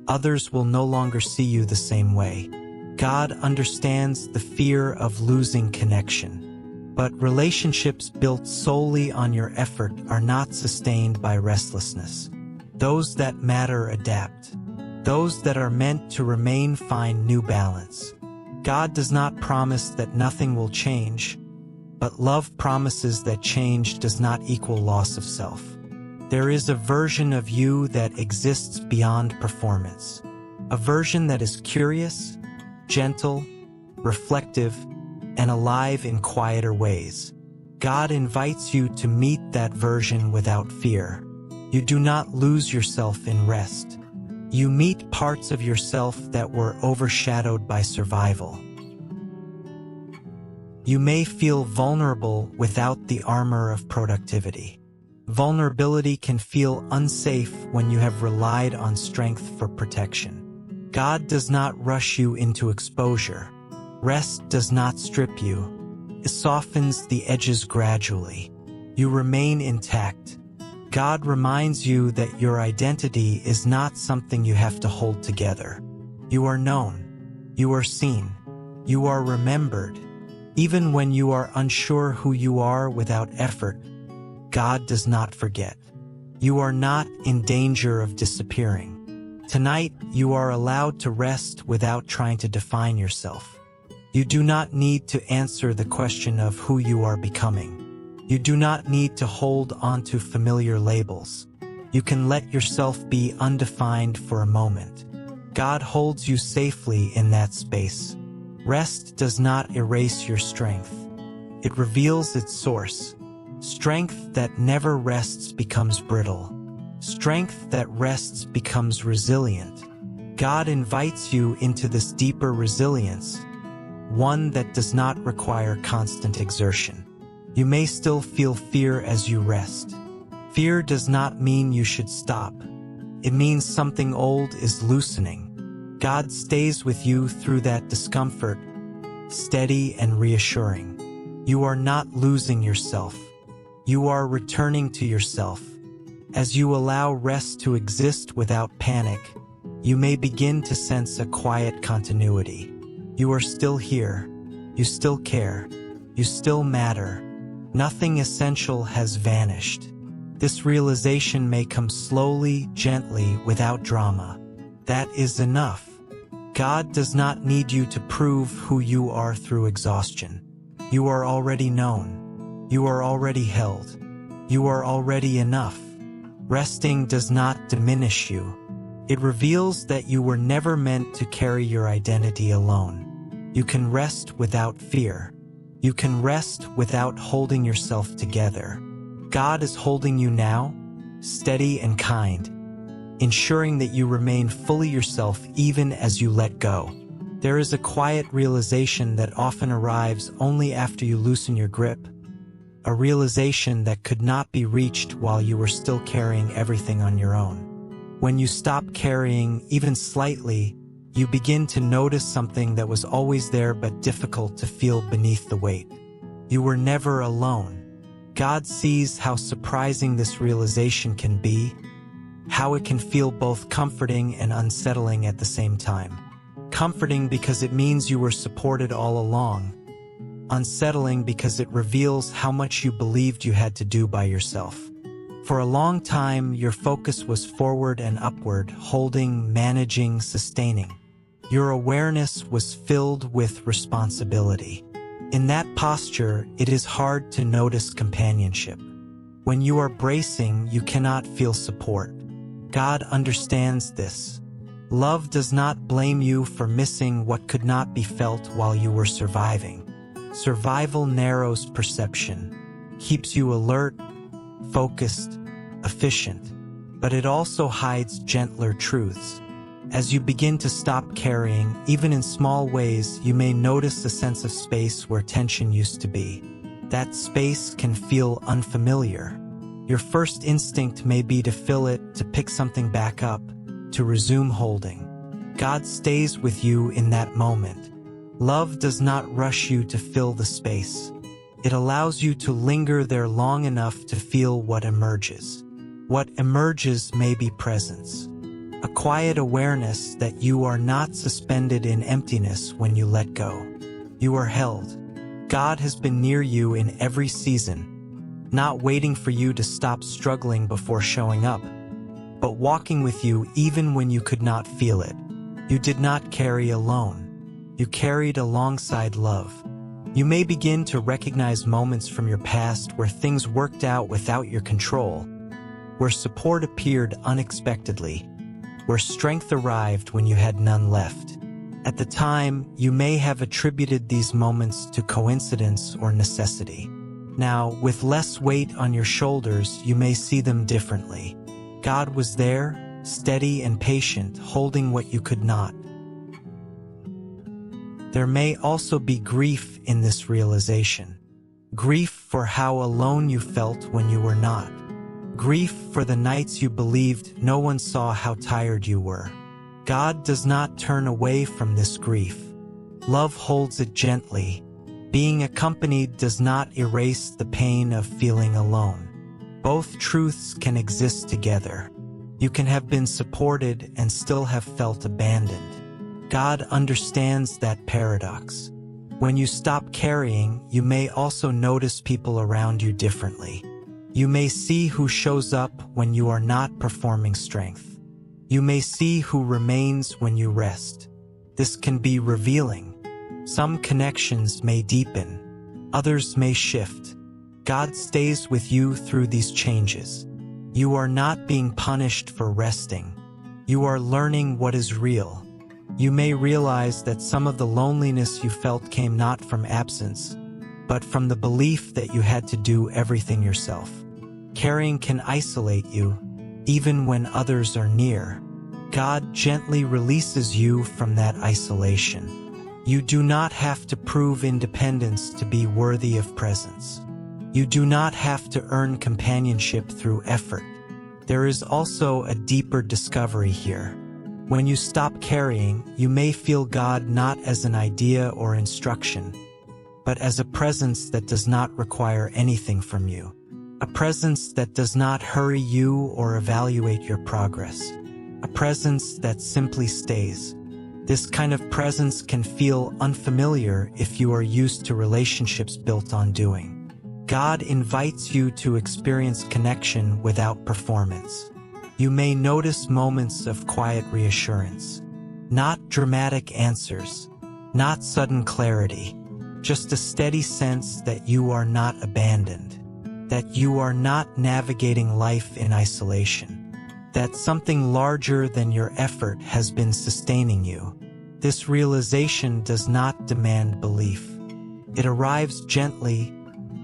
[SPEAKER 1] others will no longer see you the same way. God understands the fear of losing connection. But relationships built solely on your effort are not sustained by restlessness. Those that matter adapt. Those that are meant to remain find new balance. God does not promise that nothing will change, but love promises that change does not equal loss of self. There is a version of you that exists beyond performance. A version that is curious, gentle, reflective, and alive in quieter ways. God invites you to meet that version without fear. You do not lose yourself in rest. You meet parts of yourself that were overshadowed by survival. You may feel vulnerable without the armor of productivity. Vulnerability can feel unsafe when you have relied on strength for protection. God does not rush you into exposure. Rest does not strip you. It softens the edges gradually. You remain intact. God reminds you that your identity is not something you have to hold together. You are known. You are seen. You are remembered. Even when you are unsure who you are without effort, God does not forget. You are not in danger of disappearing. Tonight, you are allowed to rest without trying to define yourself. You do not need to answer the question of who you are becoming. You do not need to hold onto familiar labels. You can let yourself be undefined for a moment. God holds you safely in that space. Rest does not erase your strength. It reveals its source. Strength that never rests becomes brittle. Strength that rests becomes resilient. God invites you into this deeper resilience, one that does not require constant exertion. You may still feel fear as you rest. Fear does not mean you should stop. It means something old is loosening. God stays with you through that discomfort, steady and reassuring. You are not losing yourself. You are returning to yourself. As you allow rest to exist without panic, you may begin to sense a quiet continuity. You are still here. You still care. You still matter. Nothing essential has vanished. This realization may come slowly, gently, without drama. That is enough. God does not need you to prove who you are through exhaustion. You are already known. You are already held. You are already enough. Resting does not diminish you. It reveals that you were never meant to carry your identity alone. You can rest without fear. You can rest without holding yourself together. God is holding you now, steady and kind, ensuring that you remain fully yourself even as you let go. There is a quiet realization that often arrives only after you loosen your grip, a realization that could not be reached while you were still carrying everything on your own. When you stop carrying, even slightly, you begin to notice something that was always there but difficult to feel beneath the weight. You were never alone. God sees how surprising this realization can be, how it can feel both comforting and unsettling at the same time. Comforting because it means you were supported all along. Unsettling because it reveals how much you believed you had to do by yourself. For a long time, your focus was forward and upward, holding, managing, sustaining. Your awareness was filled with responsibility. In that posture, it is hard to notice companionship. When you are bracing, you cannot feel support. God understands this. Love does not blame you for missing what could not be felt while you were surviving. Survival narrows perception, keeps you alert, focused, efficient, but it also hides gentler truths. As you begin to stop carrying, even in small ways, you may notice a sense of space where tension used to be. That space can feel unfamiliar. Your first instinct may be to fill it, to pick something back up, to resume holding. God stays with you in that moment. Love does not rush you to fill the space. It allows you to linger there long enough to feel what emerges. What emerges may be presence. A quiet awareness that you are not suspended in emptiness when you let go. You are held. God has been near you in every season, not waiting for you to stop struggling before showing up, but walking with you even when you could not feel it. You did not carry alone. You carried alongside love. You may begin to recognize moments from your past where things worked out without your control, where support appeared unexpectedly, where strength arrived when you had none left. At the time, you may have attributed these moments to coincidence or necessity. Now, with less weight on your shoulders, you may see them differently. God was there, steady and patient, holding what you could not. There may also be grief in this realization. Grief for how alone you felt when you were not. Grief for the nights you believed no one saw how tired you were. God does not turn away from this grief. Love holds it gently. Being accompanied does not erase the pain of feeling alone. Both truths can exist together. You can have been supported and still have felt abandoned. God understands that paradox. When you stop carrying, you may also notice people around you differently. You may see who shows up when you are not performing strength. You may see who remains when you rest. This can be revealing. Some connections may deepen. Others may shift. God stays with you through these changes. You are not being punished for resting. You are learning what is real. You may realize that some of the loneliness you felt came not from absence, but from the belief that you had to do everything yourself. Carrying can isolate you, even when others are near. God gently releases you from that isolation. You do not have to prove independence to be worthy of presence. You do not have to earn companionship through effort. There is also a deeper discovery here. When you stop carrying, you may feel God not as an idea or instruction, but as a presence that does not require anything from you. A presence that does not hurry you or evaluate your progress. A presence that simply stays. This kind of presence can feel unfamiliar if you are used to relationships built on doing. God invites you to experience connection without performance. You may notice moments of quiet reassurance. Not dramatic answers. Not sudden clarity. Just a steady sense that you are not abandoned. That you are not navigating life in isolation. That something larger than your effort has been sustaining you. This realization does not demand belief. It arrives gently,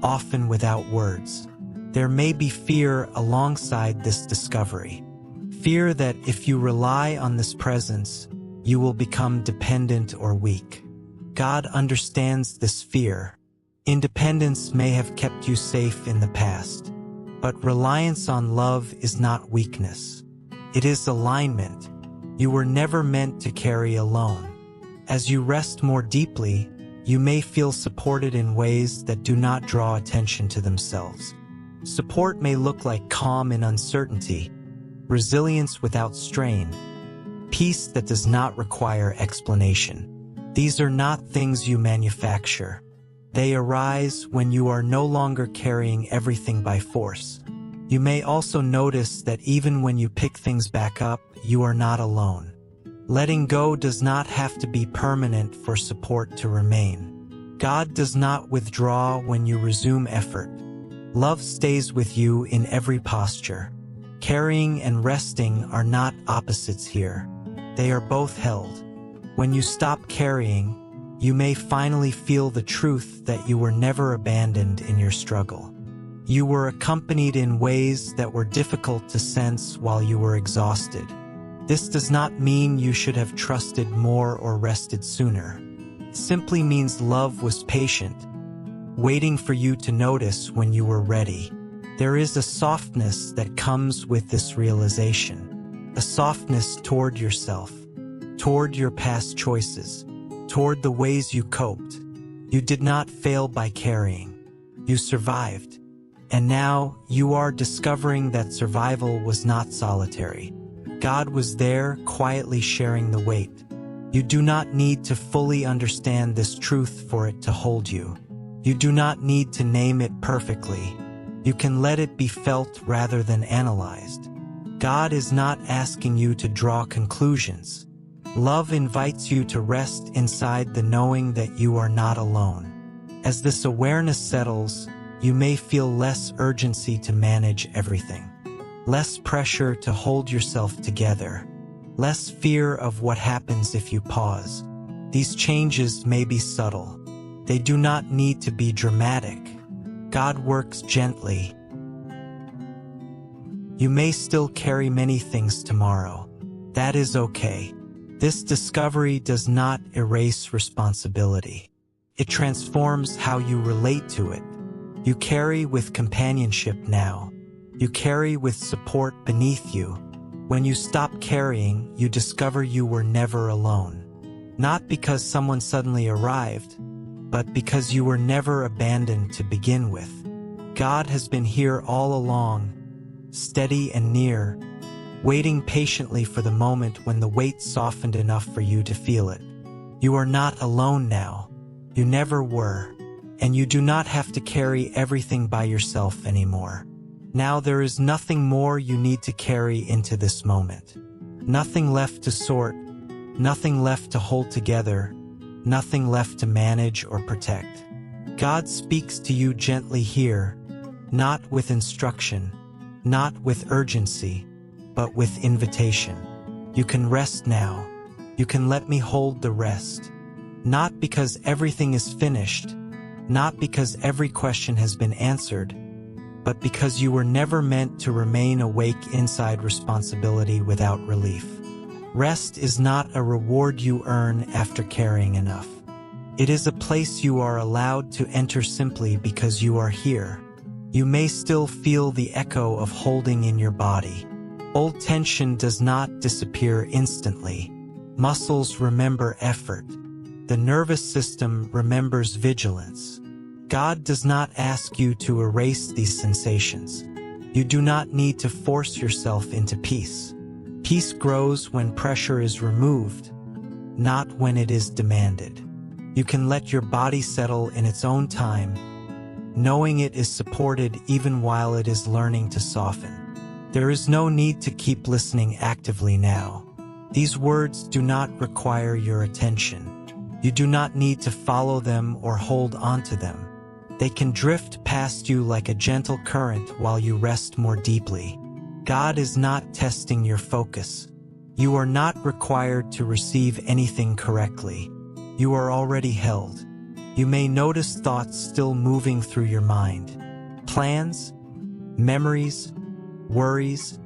[SPEAKER 1] often without words. There may be fear alongside this discovery. Fear that if you rely on this presence, you will become dependent or weak. God understands this fear. Independence may have kept you safe in the past, but reliance on love is not weakness. It is alignment. You were never meant to carry alone. As you rest more deeply, you may feel supported in ways that do not draw attention to themselves. Support may look like calm in uncertainty, resilience without strain, peace that does not require explanation. These are not things you manufacture. They arise when you are no longer carrying everything by force. You may also notice that even when you pick things back up, you are not alone. Letting go does not have to be permanent for support to remain. God does not withdraw when you resume effort. Love stays with you in every posture. Carrying and resting are not opposites here. They are both held. When you stop carrying, you may finally feel the truth that you were never abandoned in your struggle. You were accompanied in ways that were difficult to sense while you were exhausted. This does not mean you should have trusted more or rested sooner. It simply means love was patient, waiting for you to notice when you were ready. There is a softness that comes with this realization. A softness toward yourself, toward your past choices, toward the ways you coped. You did not fail by carrying. You survived. And now you are discovering that survival was not solitary. God was there, quietly sharing the weight. You do not need to fully understand this truth for it to hold you. You do not need to name it perfectly. You can let it be felt rather than analyzed. God is not asking you to draw conclusions. Love invites you to rest inside the knowing that you are not alone. As this awareness settles, you may feel less urgency to manage everything, less pressure to hold yourself together, less fear of what happens if you pause. These changes may be subtle. They do not need to be dramatic. God works gently. You may still carry many things tomorrow. That is okay. This discovery does not erase responsibility. It transforms how you relate to it. You carry with companionship now. You carry with support beneath you. When you stop carrying, you discover you were never alone. Not because someone suddenly arrived, but because you were never abandoned to begin with. God has been here all along, steady and near, waiting patiently for the moment when the weight softened enough for you to feel it. You are not alone now. You never were. And you do not have to carry everything by yourself anymore. Now there is nothing more you need to carry into this moment. Nothing left to sort, nothing left to hold together, nothing left to manage or protect. God speaks to you gently here, not with instruction, not with urgency, but with invitation. You can rest now. You can let me hold the rest. Not because everything is finished, not because every question has been answered, but because you were never meant to remain awake inside responsibility without relief. Rest is not a reward you earn after carrying enough. It is a place you are allowed to enter simply because you are here. You may still feel the echo of holding in your body. Old tension does not disappear instantly. Muscles remember effort. The nervous system remembers vigilance. God does not ask you to erase these sensations. You do not need to force yourself into peace. Peace grows when pressure is removed, not when it is demanded. You can let your body settle in its own time, knowing it is supported even while it is learning to soften. There is no need to keep listening actively now. These words do not require your attention. You do not need to follow them or hold on to them. They can drift past you like a gentle current while you rest more deeply. God is not testing your focus. You are not required to receive anything correctly. You are already held. You may notice thoughts still moving through your mind. Plans, memories, worries,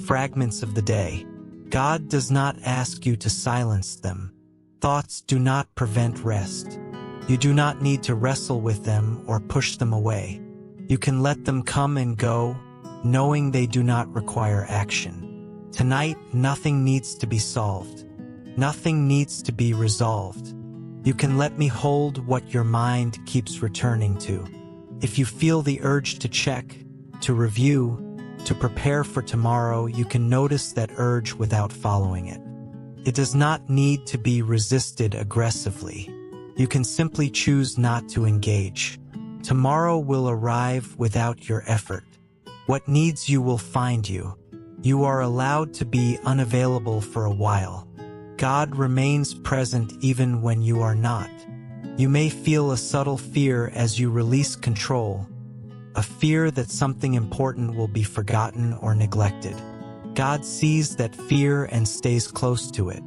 [SPEAKER 1] fragments of the day. God does not ask you to silence them. Thoughts do not prevent rest. You do not need to wrestle with them or push them away. You can let them come and go, knowing they do not require action. Tonight, nothing needs to be solved. Nothing needs to be resolved. You can let me hold what your mind keeps returning to. If you feel the urge to check, to review, to prepare for tomorrow, you can notice that urge without following it. It does not need to be resisted aggressively. You can simply choose not to engage. Tomorrow will arrive without your effort. What needs you will find you. You are allowed to be unavailable for a while. God remains present even when you are not. You may feel a subtle fear as you release control, a fear that something important will be forgotten or neglected. God sees that fear and stays close to it.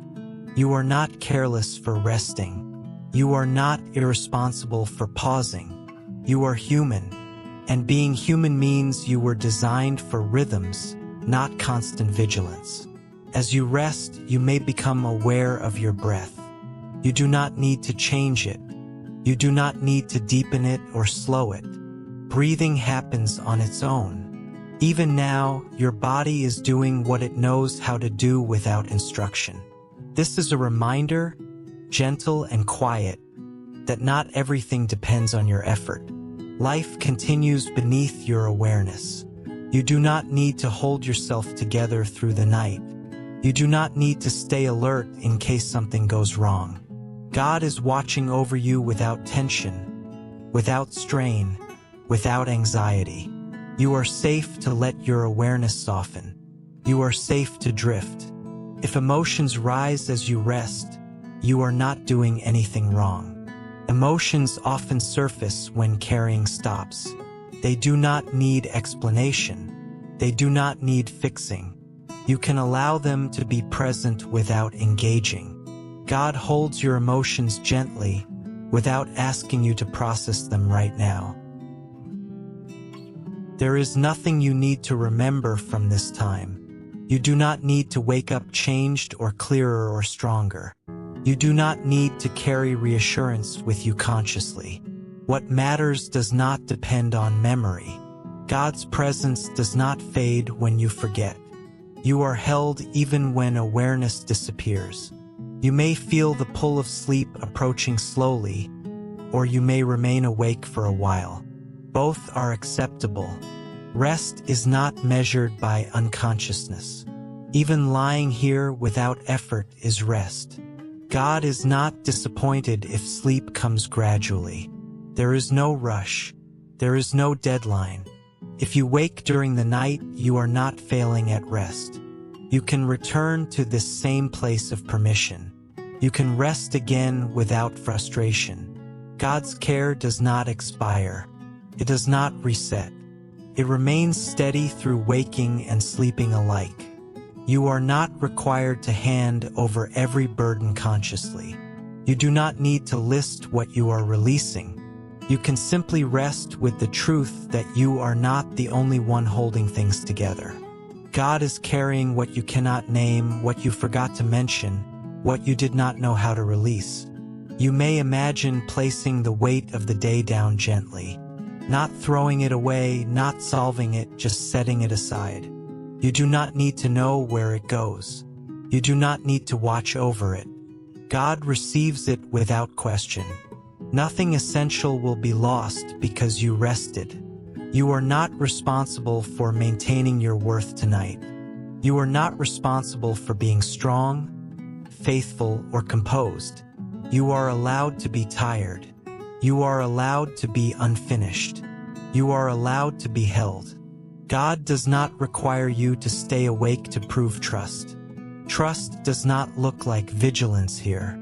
[SPEAKER 1] You are not careless for resting. You are not irresponsible for pausing. You are human, and being human means you were designed for rhythms, not constant vigilance. As you rest, you may become aware of your breath. You do not need to change it. You do not need to deepen it or slow it. Breathing happens on its own. Even now, your body is doing what it knows how to do without instruction. This is a reminder, gentle and quiet, that not everything depends on your effort. Life continues beneath your awareness. You do not need to hold yourself together through the night. You do not need to stay alert in case something goes wrong. God is watching over you without tension, without strain, without anxiety. You are safe to let your awareness soften. You are safe to drift. If emotions rise as you rest, you are not doing anything wrong. Emotions often surface when carrying stops. They do not need explanation. They do not need fixing. You can allow them to be present without engaging. God holds your emotions gently, without asking you to process them right now. There is nothing you need to remember from this time. You do not need to wake up changed or clearer or stronger. You do not need to carry reassurance with you consciously. What matters does not depend on memory. God's presence does not fade when you forget. You are held even when awareness disappears. You may feel the pull of sleep approaching slowly, or you may remain awake for a while. Both are acceptable. Rest is not measured by unconsciousness. Even lying here without effort is rest. God is not disappointed if sleep comes gradually. There is no rush. There is no deadline. If you wake during the night, you are not failing at rest. You can return to this same place of permission. You can rest again without frustration. God's care does not expire. It does not reset. It remains steady through waking and sleeping alike. You are not required to hand over every burden consciously. You do not need to list what you are releasing. You can simply rest with the truth that you are not the only one holding things together. God is carrying what you cannot name, what you forgot to mention, what you did not know how to release. You may imagine placing the weight of the day down gently, not throwing it away, not solving it, just setting it aside. You do not need to know where it goes. You do not need to watch over it. God receives it without question. Nothing essential will be lost because you rested. You are not responsible for maintaining your worth tonight. You are not responsible for being strong, faithful, or composed. You are allowed to be tired. You are allowed to be unfinished. You are allowed to be held. God does not require you to stay awake to prove trust. Trust does not look like vigilance here.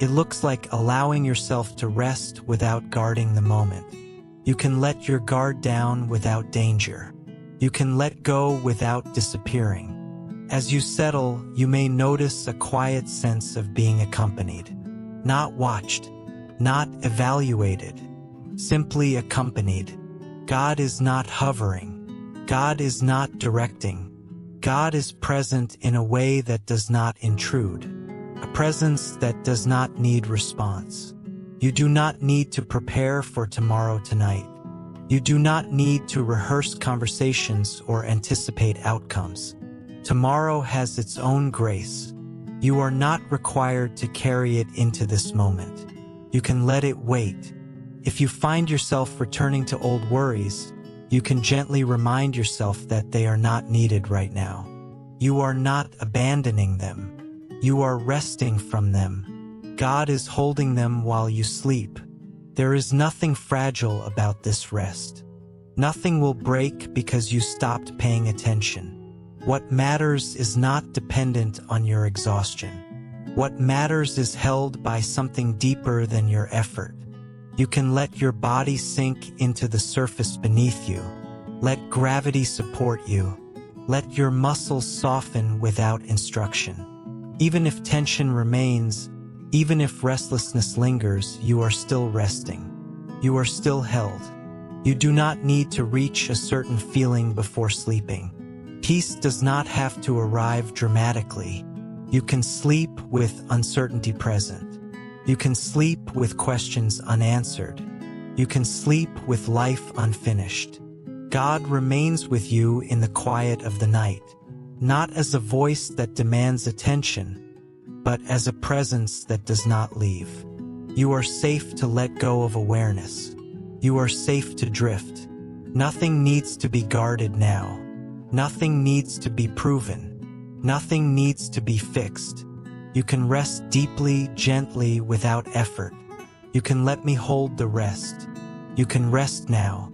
[SPEAKER 1] It looks like allowing yourself to rest without guarding the moment. You can let your guard down without danger. You can let go without disappearing. As you settle, you may notice a quiet sense of being accompanied. Not watched, not evaluated, simply accompanied. God is not hovering. God is not directing. God is present in a way that does not intrude. A presence that does not need response. You do not need to prepare for tomorrow tonight. You do not need to rehearse conversations or anticipate outcomes. Tomorrow has its own grace. You are not required to carry it into this moment. You can let it wait. If you find yourself returning to old worries, you can gently remind yourself that they are not needed right now. You are not abandoning them. You are resting from them. God is holding them while you sleep. There is nothing fragile about this rest. Nothing will break because you stopped paying attention. What matters is not dependent on your exhaustion. What matters is held by something deeper than your effort. You can let your body sink into the surface beneath you. Let gravity support you. Let your muscles soften without instruction. Even if tension remains, even if restlessness lingers, you are still resting. You are still held. You do not need to reach a certain feeling before sleeping. Peace does not have to arrive dramatically. You can sleep with uncertainty present. You can sleep with questions unanswered. You can sleep with life unfinished. God remains with you in the quiet of the night. Not as a voice that demands attention, but as a presence that does not leave. You are safe to let go of awareness. You are safe to drift. Nothing needs to be guarded now. Nothing needs to be proven. Nothing needs to be fixed. You can rest deeply, gently, without effort. You can let me hold the rest. You can rest now.